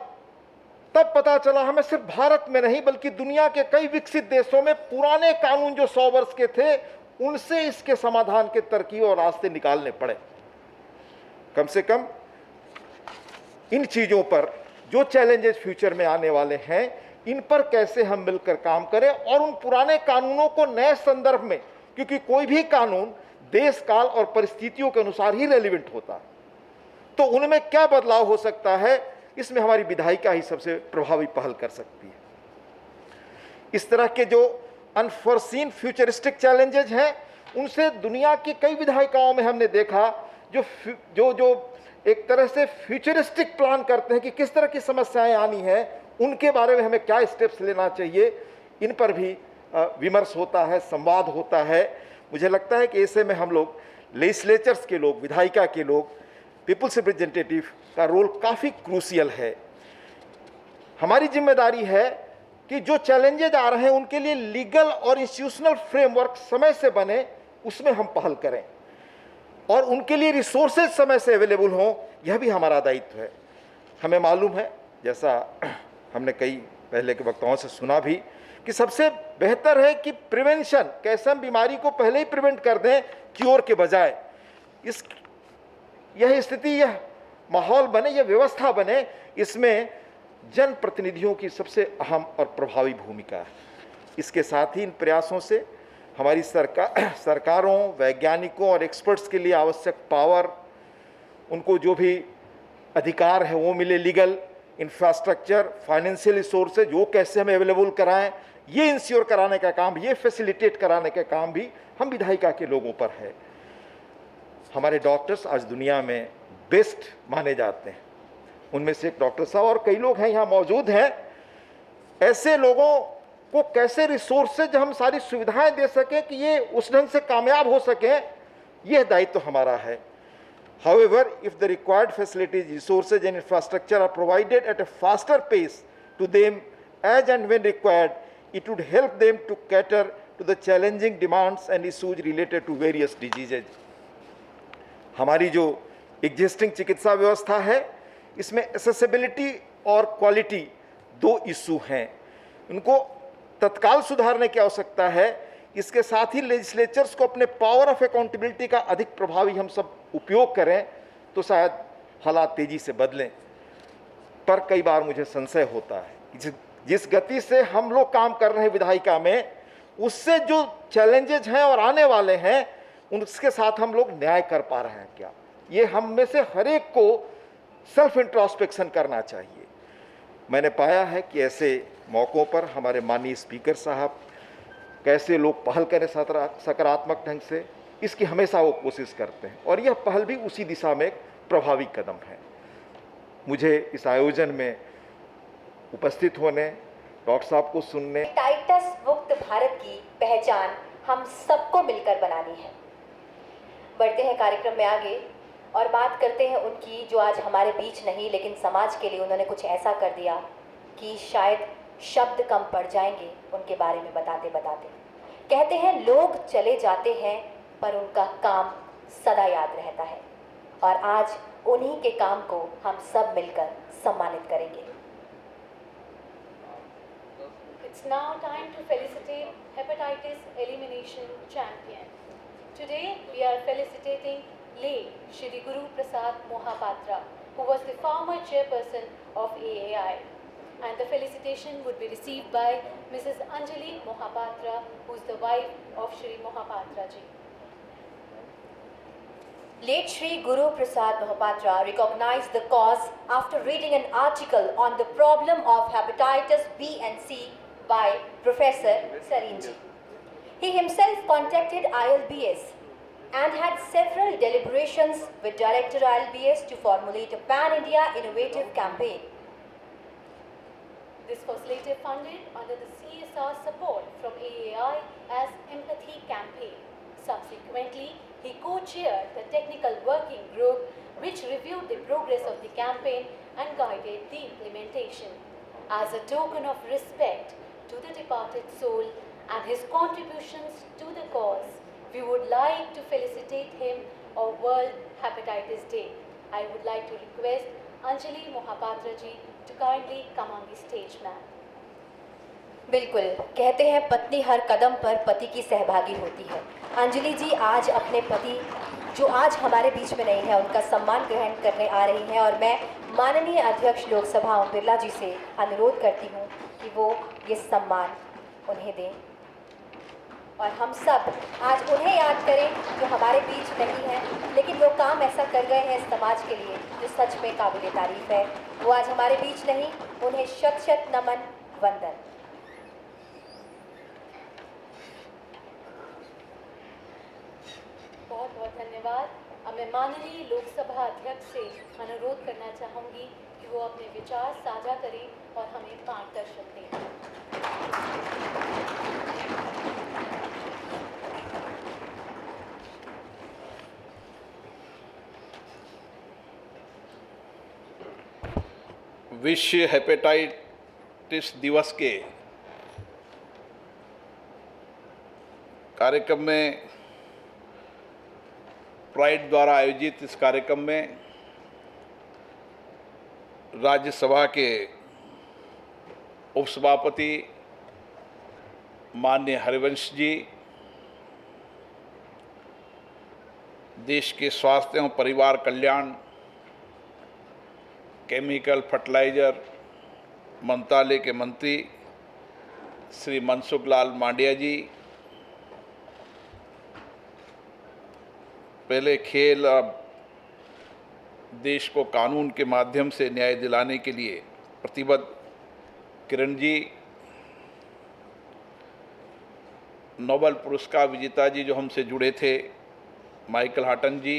तब पता चला हमें सिर्फ भारत में नहीं बल्कि दुनिया के कई विकसित देशों में पुराने कानून जो 100 वर्ष के थे उनसे इसके समाधान के तरकीब और रास्ते निकालने पड़े। कम से कम इन चीज़ों पर जो चैलेंजेस फ्यूचर में आने वाले हैं इन पर कैसे हम मिलकर काम करें और उन पुराने कानूनों को नए संदर्भ में, क्योंकि कोई भी कानून देश काल और परिस्थितियों के अनुसार ही रेलिवेंट होता है, तो उनमें क्या बदलाव हो सकता है, इसमें हमारी विधायिका ही सबसे प्रभावी पहल कर सकती है। इस तरह के जो अनफोर्सीन फ्यूचरिस्टिक चैलेंजेस हैं उनसे दुनिया की कई विधायिकाओं में हमने देखा जो एक तरह से फ्यूचरिस्टिक प्लान करते हैं कि किस तरह की समस्याएं आनी है, उनके बारे में हमें क्या स्टेप्स लेना चाहिए, इन पर भी विमर्श होता है, संवाद होता है। मुझे लगता है कि ऐसे में हम लोग लेजिस्लेचर्स के लोग, विधायिका के लोग, पीपल्स रिप्रेजेंटेटिव का रोल काफ़ी क्रूशियल है। हमारी जिम्मेदारी है कि जो चैलेंजेज आ रहे हैं उनके लिए लीगल और इंस्टीट्यूशनल फ्रेमवर्क समय से बने, उसमें हम पहल करें और उनके लिए रिसोर्सेज समय से अवेलेबल हों, यह भी हमारा दायित्व है। हमें मालूम है, जैसा हमने कई पहले के वक्ताओं से सुना भी, कि सबसे बेहतर है कि प्रिवेंशन, कैसे हम बीमारी को पहले ही प्रिवेंट कर दें क्योर के बजाय। यह स्थिति, यह माहौल बने, यह व्यवस्था बने, इसमें जनप्रतिनिधियों की सबसे अहम और प्रभावी भूमिका है। इसके साथ ही इन प्रयासों से हमारी सरकारों, वैज्ञानिकों और एक्सपर्ट्स के लिए आवश्यक पावर, उनको जो भी अधिकार है वो मिले, लीगल, इंफ्रास्ट्रक्चर, फाइनेंशियल रिसोर्सेज वो कैसे हमें अवेलेबल कराएं, ये इंश्योर कराने का काम, ये फैसिलिटेट कराने का काम भी हम विधायिका के लोगों पर है। हमारे डॉक्टर्स आज दुनिया में बेस्ट माने जाते हैं, उनमें से एक डॉक्टर साहब और कई लोग हैं यहाँ मौजूद हैं। ऐसे लोगों को कैसे रिसोर्सेज, हम सारी सुविधाएं दे सकें कि ये उस ढंग से कामयाब हो सकें, यह दायित्व हमारा है। However, if the required facilities, resources and infrastructure are provided at a faster pace to them as and when required, it would help them to cater to the challenging demands and issues related to various diseases. हमारी जो existing चिकित्सा व्यवस्था है इसमें accessibility और quality दो issue हैं, उनको तत्काल सुधारने की आवश्यकता है। इसके साथ ही लेजिस्लेचर्स को अपने पावर ऑफ अकाउंटेबिलिटी का अधिक प्रभावी हम सब उपयोग करें तो शायद हालात तेजी से बदलें। पर कई बार मुझे संशय होता है जिस गति से हम लोग काम कर रहे हैं विधायिका में, उससे जो चैलेंजेज हैं और आने वाले हैं उसके साथ हम लोग न्याय कर पा रहे हैं क्या, ये हम में से हर एक को सेल्फ इंट्रोस्पेक्शन करना चाहिए। मैंने पाया है कि ऐसे मौक़ों पर हमारे माननीय स्पीकर साहब कैसे लोग पहल करें सकारात्मक ढंग से, इसकी हमेशा वो कोशिश करते हैं और यह पहल भी उसी दिशा में एक प्रभावी कदम है। मुझे इस आयोजन में उपस्थित होने, डॉक्टर साहब को सुनने, हेपेटाइटिस मुक्त भारत की पहचान हम सबको मिलकर बनानी है। बढ़ते हैं कार्यक्रम में आगे और बात करते हैं उनकी जो आज हमारे बीच नहीं लेकिन समाज के लिए उन्होंने कुछ ऐसा कर दिया कि शायद शब्द कम पड़ जाएंगे उनके बारे में बताते बताते। कहते हैं लोग चले जाते हैं पर उनका काम सदा याद रहता है और आज उन्हीं के काम को हम सब मिलकर सम्मानित करेंगे। It's now time to felicitate Hepatitis Elimination Champion. Today we are felicitating late Shri Guru Prasad Mohapatra, who was the former chairperson of AAI. And the felicitation would be received by Mrs. Anjali Mohapatra, who is the wife of Shri Mohapatra ji. Late Shri Guru Prasad Mohapatra recognized the cause after reading an article on the problem of hepatitis B and C by Professor Sarinji. He himself contacted ILBS and had several deliberations with Director ILBS to formulate a pan-India innovative campaign. This was later funded under the CSR support from AAI as Empathy Campaign. Subsequently, he co-chaired the technical working group which reviewed the progress of the campaign and guided the implementation. As a token of respect to the departed soul and his contributions to the cause, we would like to felicitate him on World Hepatitis Day. I would like to request Anjali Mohapatra ji to kindly come on the stage, ma'am. बिल्कुल, कहते हैं पत्नी हर कदम पर पति की सहभागी होती है। अंजलि जी आज अपने पति जो आज हमारे बीच में नहीं है उनका सम्मान ग्रहण करने आ रही हैं और मैं माननीय अध्यक्ष लोकसभा ओम बिरला जी से अनुरोध करती हूं कि वो ये सम्मान उन्हें दें और हम सब आज उन्हें याद करें जो हमारे बीच नहीं है लेकिन वो काम ऐसा कर गए हैं इस समाज के लिए जो सच में काबिल तारीफ है। वो आज हमारे बीच नहीं, उन्हें शत शत नमन वंदन। बहुत बहुत धन्यवाद। अब मैं माननीय लोकसभा अध्यक्ष से अनुरोध करना चाहूँगी कि वो अपने विचार साझा करें और हमें मार्गदर्शन दें। विश्व हेपेटाइटिस दिवस के कार्यक्रम में प्राइड द्वारा आयोजित इस कार्यक्रम में राज्यसभा के उपसभापति माननीय हरिवंश जी, देश के स्वास्थ्य एवं परिवार कल्याण, केमिकल फर्टिलाइजर मंत्रालय के मंत्री श्री मनसुख लाल मांडिया जी, पहले खेल अब देश को कानून के माध्यम से न्याय दिलाने के लिए प्रतिबद्ध किरण जी, नोबेल पुरस्कार विजेता जी जो हमसे जुड़े थे माइकल हाटन जी,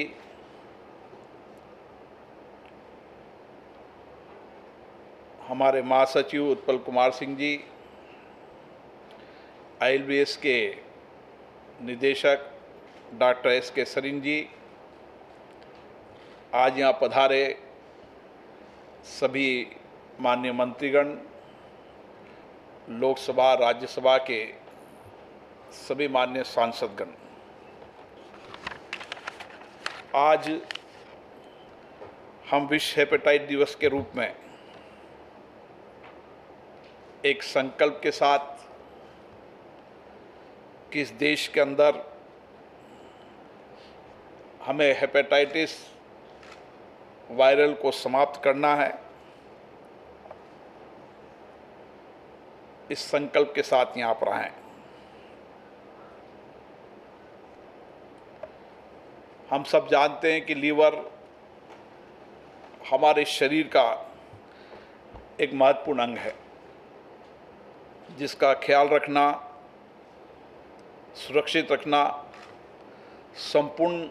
हमारे महासचिव उत्पल कुमार सिंह जी, ILBS के निदेशक डॉक्टर S.K. सरीन जी, आज यहाँ पधारे सभी माननीय मंत्रीगण, लोकसभा राज्यसभा के सभी माननीय सांसदगण, आज हम विश्व हेपेटाइटिस दिवस के रूप में एक संकल्प के साथ कि इस देश के अंदर हमें हेपेटाइटिस वायरल को समाप्त करना है, इस संकल्प के साथ यहाँ पर आए। हम सब जानते हैं कि लीवर हमारे शरीर का एक महत्वपूर्ण अंग है जिसका ख्याल रखना, सुरक्षित रखना संपूर्ण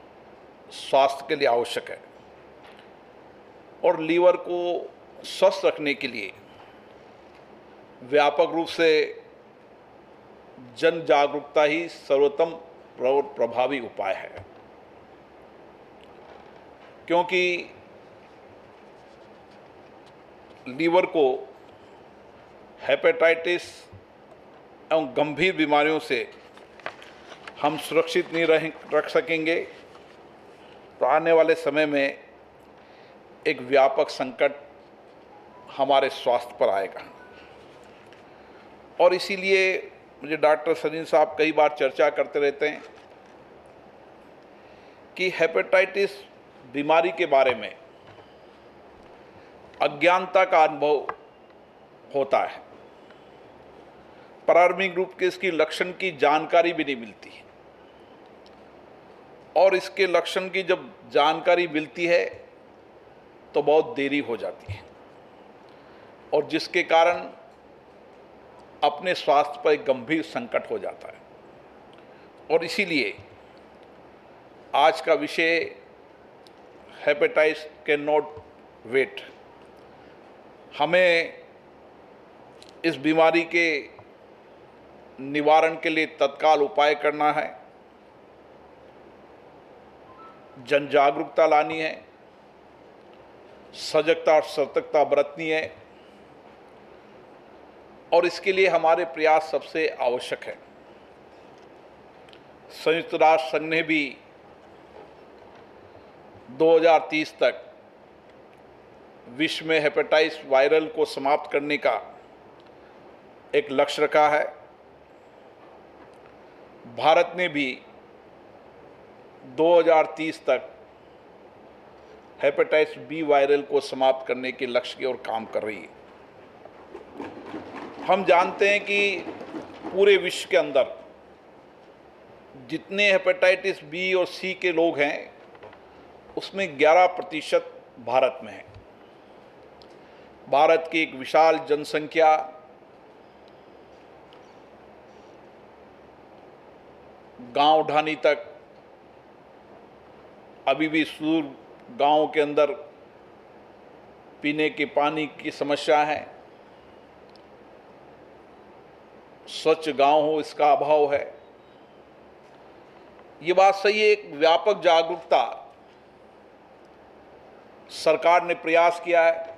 स्वास्थ्य के लिए आवश्यक है और लीवर को स्वस्थ रखने के लिए व्यापक रूप से जन जागरूकता ही सर्वोत्तम प्रभावी उपाय है, क्योंकि लीवर को हेपेटाइटिस एवं गंभीर बीमारियों से हम सुरक्षित नहीं रख सकेंगे तो आने वाले समय में एक व्यापक संकट हमारे स्वास्थ्य पर आएगा। और इसीलिए मुझे डॉक्टर सरीन साहब कई बार चर्चा करते रहते हैं कि हेपेटाइटिस बीमारी के बारे में अज्ञानता का अनुभव होता है, प्रारंभिक रूप के इसकी लक्षण की जानकारी भी नहीं मिलती है और इसके लक्षण की जब जानकारी मिलती है तो बहुत देरी हो जाती है और जिसके कारण अपने स्वास्थ्य पर एक गंभीर संकट हो जाता है। और इसीलिए आज का विषय हेपेटाइटिस कैन नॉट वेट। हमें इस बीमारी के निवारण के लिए तत्काल उपाय करना है, जन जागरूकता लानी है, सजगता और सतर्कता बरतनी है और इसके लिए हमारे प्रयास सबसे आवश्यक है। संयुक्त राष्ट्र संघ ने भी 2030 तक विश्व में हेपेटाइटिस वायरल को समाप्त करने का एक लक्ष्य रखा है। भारत ने भी 2030 तक हेपेटाइटिस बी वायरल को समाप्त करने के लक्ष्य की ओर काम कर रही है। हम जानते हैं कि पूरे विश्व के अंदर जितने हेपेटाइटिस बी और सी के लोग हैं उसमें 11% भारत में है। भारत की एक विशाल जनसंख्या, गांव ढानी तक अभी भी सुदूर गांव के अंदर पीने के पानी की समस्या है, स्वच्छ गांव हो इसका अभाव है। ये बात सही है, एक व्यापक जागरूकता सरकार ने प्रयास किया है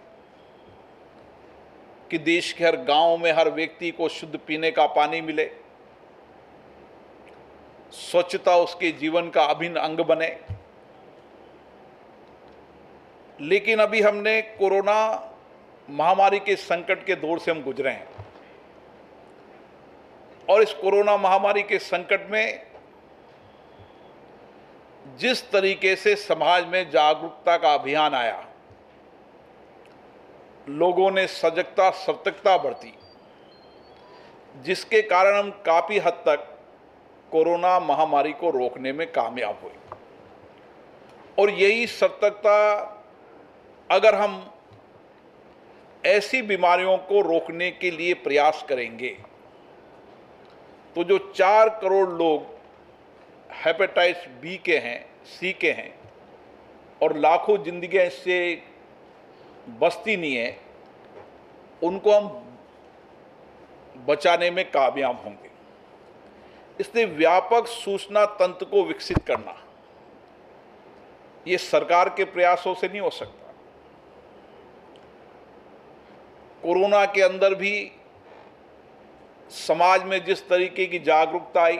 कि देश के हर गांव में हर व्यक्ति को शुद्ध पीने का पानी मिले, स्वच्छता उसके जीवन का अभिन्न अंग बने। लेकिन अभी हमने कोरोना महामारी के संकट के दौर से हम गुजरे हैं और इस कोरोना महामारी के संकट में जिस तरीके से समाज में जागरूकता का अभियान आया, लोगों ने सजगता सतर्कता बरती, जिसके कारण हम काफी हद तक कोरोना महामारी को रोकने में कामयाब हुए। और यही सतर्कता अगर हम ऐसी बीमारियों को रोकने के लिए प्रयास करेंगे तो जो 4 करोड़ लोग हेपेटाइटिस बी के हैं, सी के हैं और लाखों जिंदगियां इससे बचती नहीं है, उनको हम बचाने में कामयाब होंगे। इसलिए व्यापक सूचना तंत्र को विकसित करना ये सरकार के प्रयासों से नहीं हो सकता। कोरोना के अंदर भी समाज में जिस तरीके की जागरूकता आई,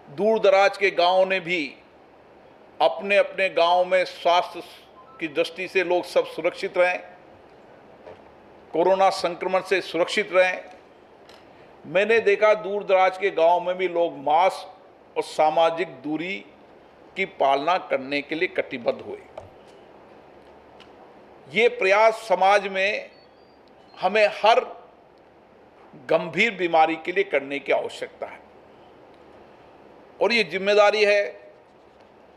दूर दराज के गांवों ने भी अपने अपने गांव में स्वास्थ्य की दृष्टि से लोग सब सुरक्षित रहें, कोरोना संक्रमण से सुरक्षित रहें। मैंने देखा दूर दराज के गांव में भी लोग मास्क और सामाजिक दूरी की पालना करने के लिए कटिबद्ध हुए। ये प्रयास समाज में हमें हर गंभीर बीमारी के लिए करने की आवश्यकता है और ये जिम्मेदारी है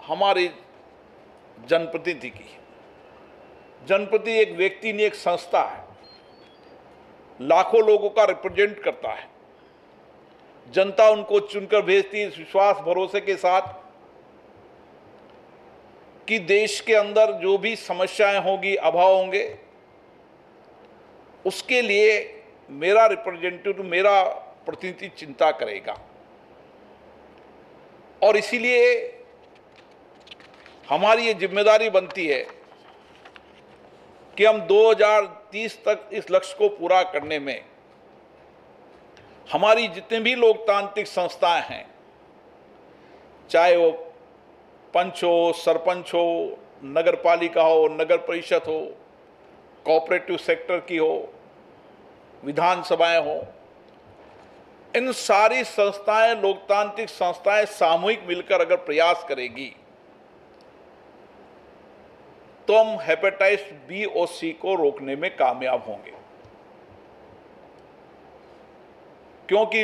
हमारे जनप्रतिनिधि की। जनप्रतिनिधि एक व्यक्ति नहीं, एक संस्था है, लाखों लोगों का रिप्रेजेंट करता है। जनता उनको चुनकर भेजती है इस विश्वास भरोसे के साथ कि देश के अंदर जो भी समस्याएं होंगी, अभाव होंगे, उसके लिए मेरा रिप्रेजेंटेटिव, मेरा प्रतिनिधि चिंता करेगा। और इसीलिए हमारी ये जिम्मेदारी बनती है कि हम 2030 तक इस लक्ष्य को पूरा करने में हमारी जितने भी लोकतांत्रिक संस्थाएं हैं, चाहे वो पंच हो, सरपंच हो, नगर पालिका हो, नगर परिषद हो, कोऑपरेटिव सेक्टर की हो, विधानसभाएं हो, इन सारी संस्थाएं, लोकतांत्रिक संस्थाएं सामूहिक मिलकर अगर प्रयास करेगी तो हम हेपेटाइटिस बी और सी को रोकने में कामयाब होंगे। क्योंकि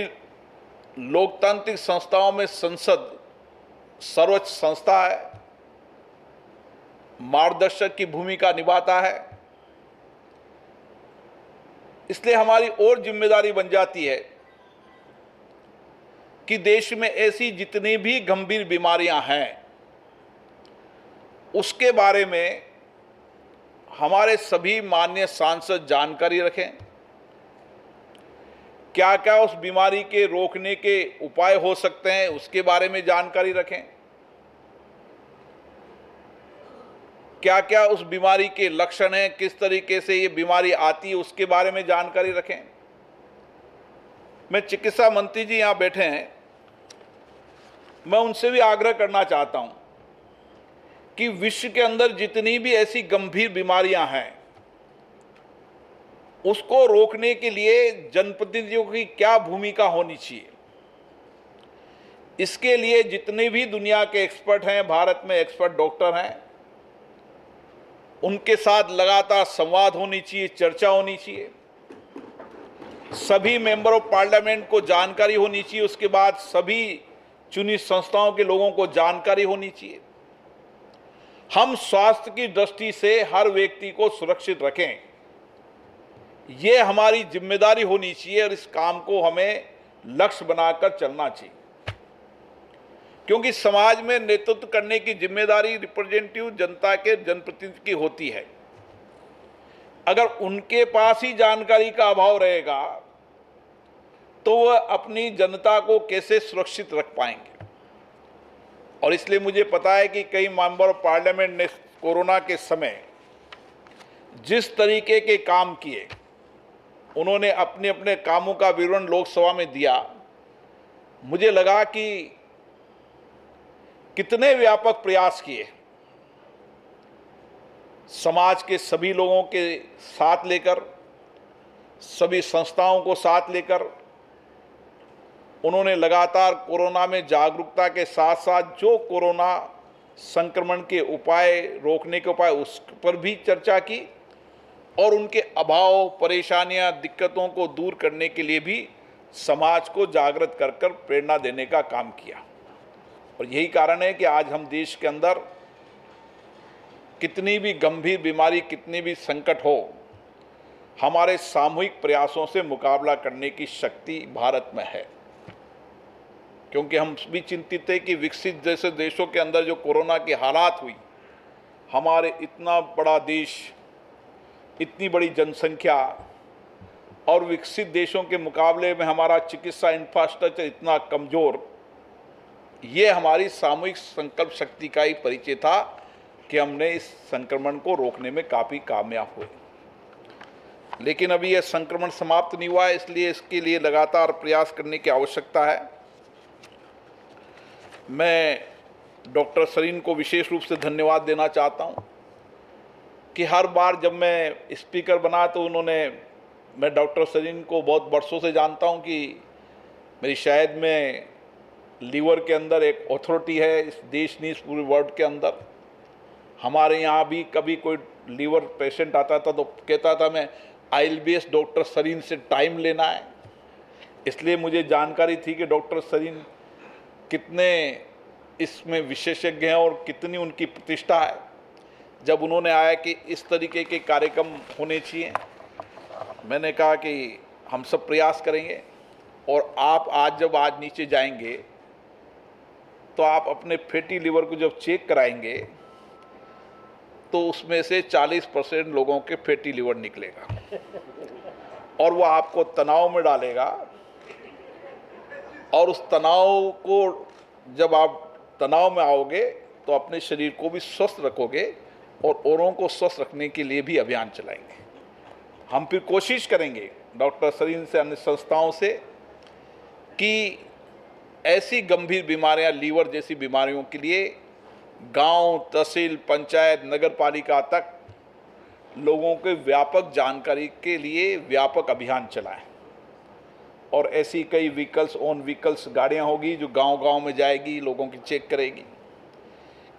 लोकतांत्रिक संस्थाओं में संसद सर्वोच्च संस्था है, मार्गदर्शक की भूमिका निभाता है। इसलिए हमारी और जिम्मेदारी बन जाती है कि देश में ऐसी जितनी भी गंभीर बीमारियां हैं उसके बारे में हमारे सभी माननीय सांसद जानकारी रखें। क्या क्या उस बीमारी के रोकने के उपाय हो सकते हैं उसके बारे में जानकारी रखें। क्या क्या उस बीमारी के लक्षण हैं, किस तरीके से ये बीमारी आती है उसके बारे में जानकारी रखें। मैं चिकित्सा मंत्री जी यहाँ बैठे हैं, मैं उनसे भी आग्रह करना चाहता हूं कि विश्व के अंदर जितनी भी ऐसी गंभीर बीमारियां हैं उसको रोकने के लिए जनप्रतिनिधियों की क्या भूमिका होनी चाहिए। इसके लिए जितने भी दुनिया के एक्सपर्ट हैं, भारत में एक्सपर्ट डॉक्टर हैं, उनके साथ लगातार संवाद होनी चाहिए, चर्चा होनी चाहिए। सभी मेंबर ऑफ पार्लियामेंट को जानकारी होनी चाहिए, उसके बाद सभी चुनी संस्थाओं के लोगों को जानकारी होनी चाहिए। हम स्वास्थ्य की दृष्टि से हर व्यक्ति को सुरक्षित रखें, ये हमारी जिम्मेदारी होनी चाहिए और इस काम को हमें लक्ष्य बनाकर चलना चाहिए, क्योंकि समाज में नेतृत्व करने की जिम्मेदारी रिप्रेजेंटेटिव जनता के जनप्रतिनिधि की होती है। अगर उनके पास ही जानकारी का अभाव रहेगा तो वह अपनी जनता को कैसे सुरक्षित रख पाएंगे। और इसलिए मुझे पता है कि कई मेंबर ऑफ पार्लियामेंट ने कोरोना के समय जिस तरीके के काम किए, उन्होंने अपने अपने कामों का विवरण लोकसभा में दिया। मुझे लगा कि कितने व्यापक प्रयास किए, समाज के सभी लोगों के साथ लेकर, सभी संस्थाओं को साथ लेकर उन्होंने लगातार कोरोना में जागरूकता के साथ साथ जो कोरोना संक्रमण के उपाय, रोकने के उपाय, उस पर भी चर्चा की और उनके अभाव, परेशानियां, दिक्कतों को दूर करने के लिए भी समाज को जागृत कर कर प्रेरणा देने का काम किया। और यही कारण है कि आज हम देश के अंदर कितनी भी गंभीर बीमारी, कितनी भी संकट हो, हमारे सामूहिक प्रयासों से मुकाबला करने की शक्ति भारत में है। क्योंकि हम भी चिंतित थे कि विकसित जैसे देशों के अंदर जो कोरोना की हालात हुई, हमारे इतना बड़ा देश, इतनी बड़ी जनसंख्या और विकसित देशों के मुकाबले में हमारा चिकित्सा इंफ्रास्ट्रक्चर इतना कमज़ोर, ये हमारी सामूहिक संकल्प शक्ति का ही परिचय था कि हमने इस संक्रमण को रोकने में काफ़ी कामयाब हुए। लेकिन अभी यह संक्रमण समाप्त नहीं हुआ है, इसलिए इसके लिए लगातार प्रयास करने की आवश्यकता है। मैं डॉक्टर सरीन को विशेष रूप से धन्यवाद देना चाहता हूं कि हर बार जब मैं स्पीकर बना तो मैं डॉक्टर सरीन को बहुत वर्षों से जानता हूं कि मेरी शायद में लीवर के अंदर एक अथॉरिटी है इस देश नहीं, इस पूरे वर्ल्ड के अंदर। हमारे यहाँ भी कभी कोई लीवर पेशेंट आता था तो कहता था मैं ILBS डॉक्टर सरीन से टाइम लेना है। इसलिए मुझे जानकारी थी कि डॉक्टर सरीन कितने इसमें विशेषज्ञ हैं और कितनी उनकी प्रतिष्ठा है। जब उन्होंने आया कि इस तरीके के कार्यक्रम होने चाहिए, मैंने कहा कि हम सब प्रयास करेंगे और आप आज नीचे जाएंगे तो आप अपने फैटी लीवर को जब चेक कराएंगे तो उसमें से 40% लोगों के फैटी लीवर निकलेगा और वो आपको तनाव में डालेगा। और उस तनाव को जब आप तनाव में आओगे तो अपने शरीर को भी स्वस्थ रखोगे और औरों को स्वस्थ रखने के लिए भी अभियान चलाएंगे। हम फिर कोशिश करेंगे डॉक्टर सरीन से, अन्य संस्थाओं से कि ऐसी गंभीर बीमारियां, लीवर जैसी बीमारियों के लिए गांव, तहसील, पंचायत, नगर पालिका तक लोगों के व्यापक जानकारी के लिए व्यापक अभियान चलाएं। और ऐसी कई ओन व्हीकल्स गाड़ियां होगी जो गांव-गांव में जाएगी, लोगों की चेक करेगी।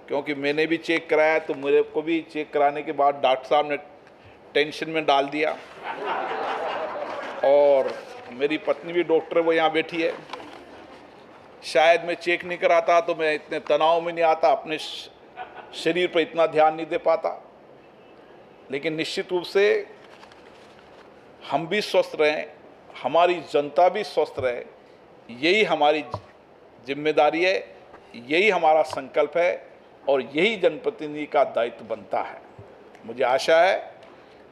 क्योंकि मैंने भी चेक कराया तो मेरे को भी चेक कराने के बाद डॉक्टर साहब ने टेंशन में डाल दिया। और मेरी पत्नी भी डॉक्टर है, वो यहाँ बैठी है। शायद मैं चेक नहीं कराता तो मैं इतने तनाव में नहीं आता, अपने शरीर पर इतना ध्यान नहीं दे पाता। लेकिन निश्चित रूप से हम भी स्वस्थ रहें, हमारी जनता भी स्वस्थ रहे, यही हमारी जिम्मेदारी है, यही हमारा संकल्प है और यही जनप्रतिनिधि का दायित्व बनता है। मुझे आशा है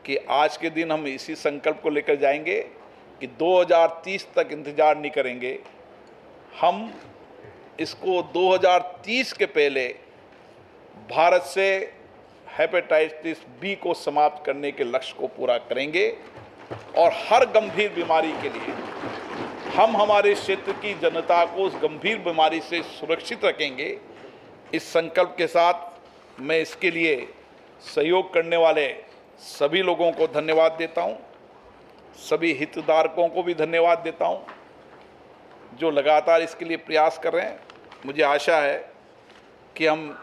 कि आज के दिन हम इसी संकल्प को लेकर जाएंगे कि 2030 तक इंतजार नहीं करेंगे, हम इसको 2030 के पहले भारत से हेपेटाइटिस बी को समाप्त करने के लक्ष्य को पूरा करेंगे और हर गंभीर बीमारी के लिए हम हमारे क्षेत्र की जनता को उस गंभीर बीमारी से सुरक्षित रखेंगे। इस संकल्प के साथ मैं इसके लिए सहयोग करने वाले सभी लोगों को धन्यवाद देता हूं, सभी हितधारकों को भी धन्यवाद देता हूं जो लगातार इसके लिए प्रयास कर रहे हैं। मुझे आशा है कि हम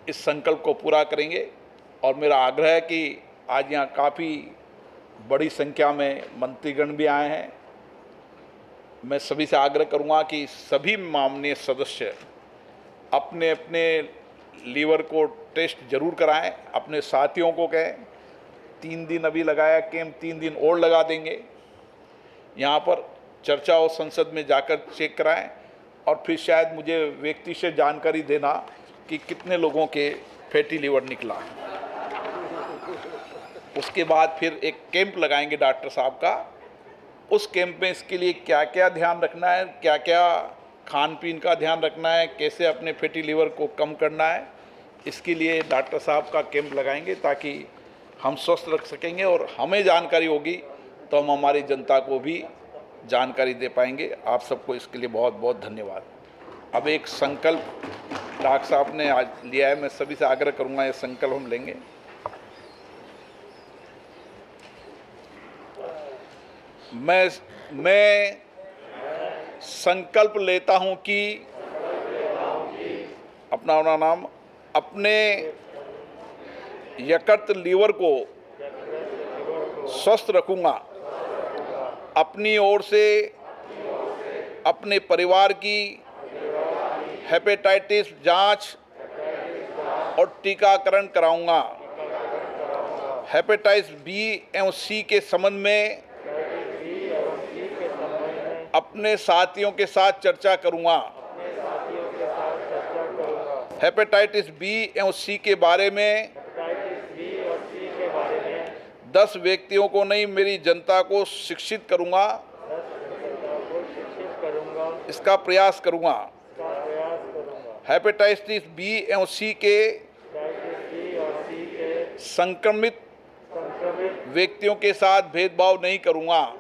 इस संकल्प को पूरा करेंगे और मेरा आग्रह है कि आज यहाँ काफ़ी बड़ी संख्या में मंत्रीगण भी आए हैं। मैं सभी से आग्रह करूँगा कि सभी माननीय सदस्य अपने अपने लीवर को टेस्ट जरूर कराएं, अपने साथियों को कहें। 3 दिन अभी लगाया कैंप, 3 दिन और लगा देंगे। यहाँ पर चर्चा और संसद में जाकर चेक कराएं और फिर शायद मुझे व्यक्ति से जानकारी देना कि कितने लोगों के फैटी लीवर निकला। उसके बाद फिर एक कैंप लगाएंगे डॉक्टर साहब का। उस कैंप में इसके लिए क्या क्या ध्यान रखना है, क्या क्या खान पीन का ध्यान रखना है, कैसे अपने फैटी लीवर को कम करना है, इसके लिए डॉक्टर साहब का कैंप लगाएंगे ताकि हम स्वस्थ रख सकेंगे और हमें जानकारी होगी तो हम हमारी जनता को भी जानकारी दे पाएंगे। आप सबको इसके लिए बहुत बहुत धन्यवाद। अब एक संकल्प डॉक्टर साहब ने आज लिया है, मैं सभी से आग्रह करूंगा ये संकल्प हम लेंगे। मैं संकल्प लेता हूं कि अपना नाम अपने यकृत लीवर को स्वस्थ रखूंगा, अपनी ओर से अपने परिवार की हेपेटाइटिस जांच और टीकाकरण कराऊंगा। हेपेटाइटिस बी एवं सी के संबंध में अपने साथियों के साथ चर्चा करूंगा। हेपेटाइटिस बी एवं सी के बारे में 10 व्यक्तियों को नहीं, मेरी जनता को शिक्षित करूंगा, इसका प्रयास करूंगा। हेपेटाइटिस बी एवं सी के संक्रमित व्यक्तियों के साथ भेदभाव नहीं करूंगा।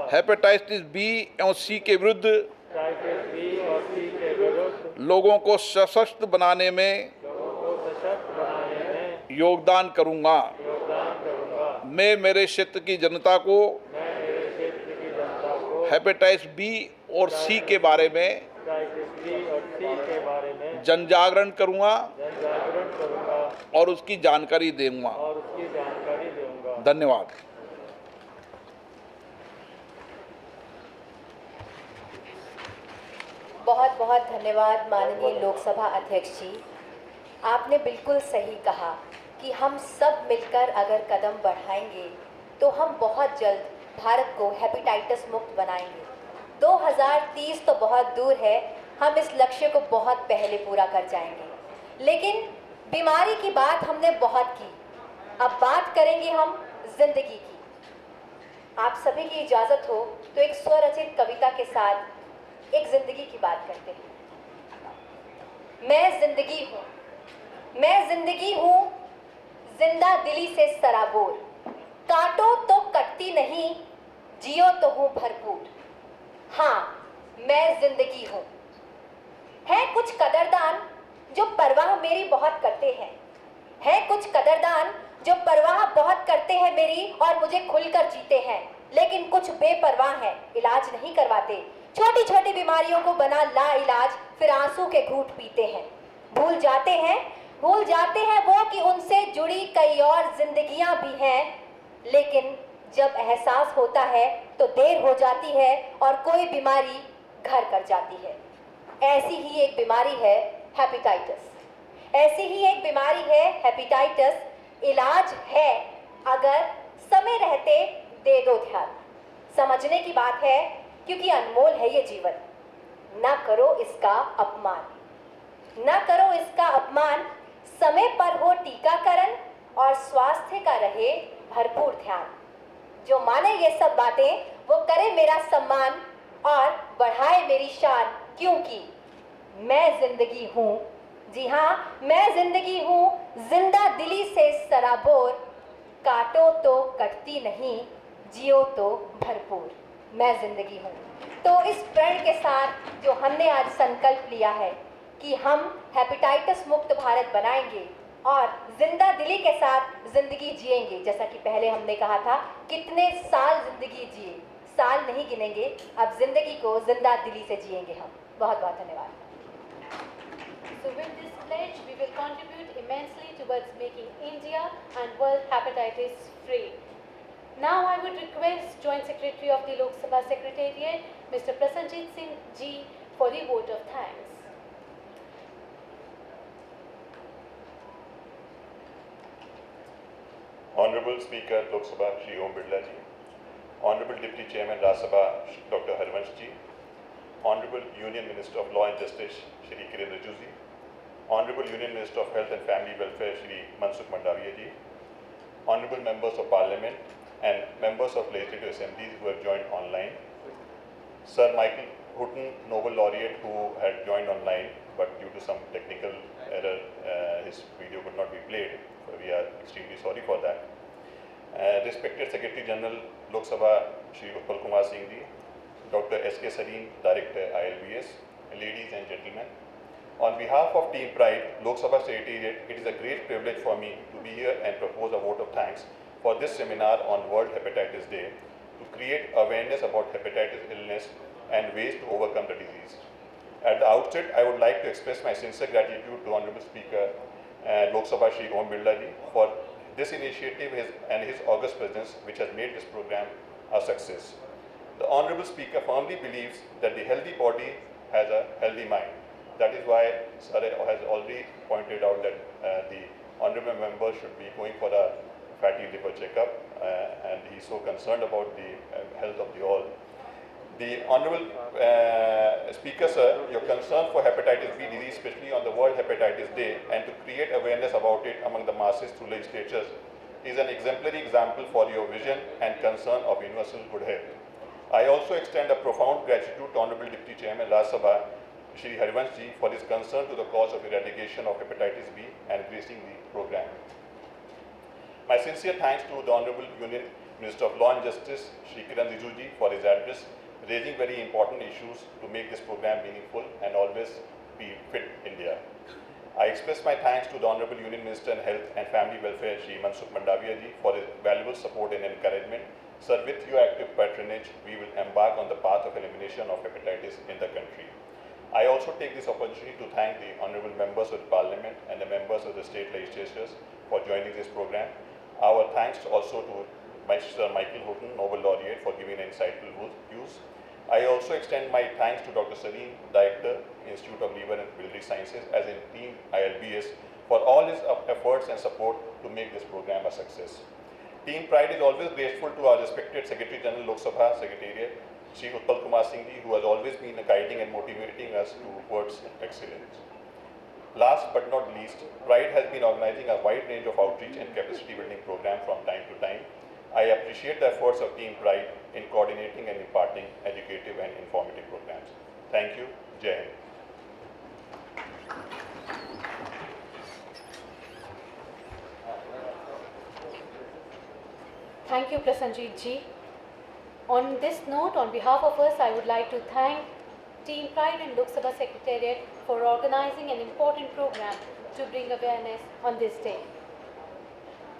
हेपेटाइटिस बी एवं सी के विरुद्ध लोगों को सशक्त बनाने में योगदान करूंगा। मैं मेरे क्षेत्र की जनता को हेपेटाइटिस बी और सी के बारे में जन जागरण करूंगा और उसकी जानकारी दूंगा। धन्यवाद। बहुत बहुत धन्यवाद माननीय लोकसभा अध्यक्ष जी। आपने बिल्कुल सही कहा कि हम सब मिलकर अगर कदम बढ़ाएंगे तो हम बहुत जल्द भारत को हेपेटाइटिस मुक्त बनाएंगे। 2030 तो बहुत दूर है, हम इस लक्ष्य को बहुत पहले पूरा कर जाएंगे। लेकिन बीमारी की बात हमने बहुत की, अब बात करेंगे हम जिंदगी की। आप सभी की इजाज़त हो तो एक स्वरचित कविता के साथ एक जिंदगी की बात करते हैं। मैं जिंदगी हूँ जिंदा दिली से सराबोर, काटो तो कटती नहीं, जियो तो हूँ भरपूर। हाँ, मैं जिंदगी हूँ। है कुछ कदरदान जो परवाह मेरी बहुत करते हैं, है कुछ कदरदान जो परवाह बहुत करते हैं मेरी और मुझे खुलकर जीते हैं। लेकिन कुछ बेपरवाह हैं, इलाज नहीं करवाते, छोटी छोटी बीमारियों को बना ला इलाज, फिर आंसू के घूंट पीते हैं। भूल जाते हैं वो कि उनसे जुड़ी कई और जिंदगियां भी हैं। लेकिन जब एहसास होता है तो देर हो जाती है और कोई बीमारी घर कर जाती है। ऐसी ही एक बीमारी है हेपेटाइटिस। इलाज है अगर समय रहते दे दो ध्यान। समझने की बात है क्योंकि अनमोल है ये जीवन। ना करो इसका अपमान, समय पर हो टीकाकरण और स्वास्थ्य का रहे भरपूर ध्यान। जो माने ये सब बातें वो करे मेरा सम्मान और बढ़ाए मेरी शान, क्योंकि मैं जिंदगी हूँ। जी हाँ, मैं जिंदगी हूँ जिंदा दिली से सराबोर, काटो तो कटती नहीं, जियो तो भरपूर, मैं जिंदगी हूँ। तो इस प्रण के साथ जो हमने आज संकल्प लिया है कि हम हेपेटाइटिस मुक्त भारत बनाएंगे और जिंदा दिली के साथ जिंदगी जिएंगे। जैसा कि पहले हमने कहा था, कितने साल जिंदगी जिए, साल नहीं गिनेंगे, अब जिंदगी को जिंदा दिली से जिएंगे हम। बहुत बहुत धन्यवाद। So with this pledge, we will contribute immensely towards making India and world hepatitis free. Now I would request Joint Secretary of the Lok Sabha Secretariat, Mr. Prasanjit Singh Ji, for the vote of thanks. Honorable Speaker Lok Sabha Shri Om Birla Ji, Honorable Deputy Chairman Rajya Sabha Dr. Harivansh Ji, Honorable Union Minister of Law and Justice Shri Kiren Rijiju Ji, Honorable Union Minister of Health and Family Welfare Shri Mansukh Mandaviya Ji, Honorable Members of Parliament and Members of Legislative Assemblies who have joined online, Sir Michael Houghton, Nobel Laureate, who had joined online but due to some technical error his video could not be played. We are extremely sorry for that. Respected Secretary General Lok Sabha Shri Utpal Kumar Singh Ji, Dr. S.K. Sarin, Director ILBS, ladies and gentlemen. On behalf of Team Pride, Lok Sabha Secretariat, it is a great privilege for me to be here and propose a vote of thanks for this seminar on World Hepatitis Day to create awareness about hepatitis illness and ways to overcome the disease. At the outset, I would like to express my sincere gratitude to Honorable Speaker Lok Sabha Shri Om Birla Ji for this initiative and his august presence which has made this program a success. The Honorable Speaker firmly believes that the healthy body has a healthy mind. That is why Sir has already pointed out that the honorable members should be going for a fatty liver checkup and he is so concerned about the health of the all. The Honorable Speaker Sir, your concern for hepatitis B disease, especially on the World Hepatitis Day, and to create awareness about it among the masses through legislatures is an exemplary example for your vision and concern of universal good health. I also extend a profound gratitude to Honorable Deputy Chairman Rajya Sabha Shri Harivansh Ji for his concern to the cause of eradication of hepatitis B and gracing the program. My sincere thanks to the Honorable Union Minister of Law and Justice Shri Kiren Rijiju Ji for his address, raising very important issues to make this program meaningful and always be fit India. I express my thanks to the Honorable Union Minister in Health and Family Welfare Shri Mansukh Mandaviya Ji for his valuable support and encouragement. Sir, with your active patronage, we will embark on the path of elimination of hepatitis in the country. I also take this opportunity to thank the honorable members of the Parliament and the members of the state legislatures for joining this program. Our thanks also to Sir Michael Houghton, Nobel Laureate, for giving insightful views. I also extend my thanks to Dr. Sarin, Director, Institute of Liver and Biliary Sciences, as in Team ILBS, for all his efforts and support to make this program a success. Team Pride is always grateful to our respected Secretary General Lok Sabha Secretariat, Shri Utpal Kumar Singh Ji, who has always been guiding and motivating us towards excellence. Last but not least, Pride has been organizing a wide range of outreach and capacity building programs from time to time. I appreciate the efforts of Team Pride in coordinating and imparting educative and informative programs. Thank you. Jai Hind. Thank you, Prasanjit Ji. On this note, on behalf of us, I would like to thank Team Pride and Lok Sabha Secretariat for organizing an important program to bring awareness on this day.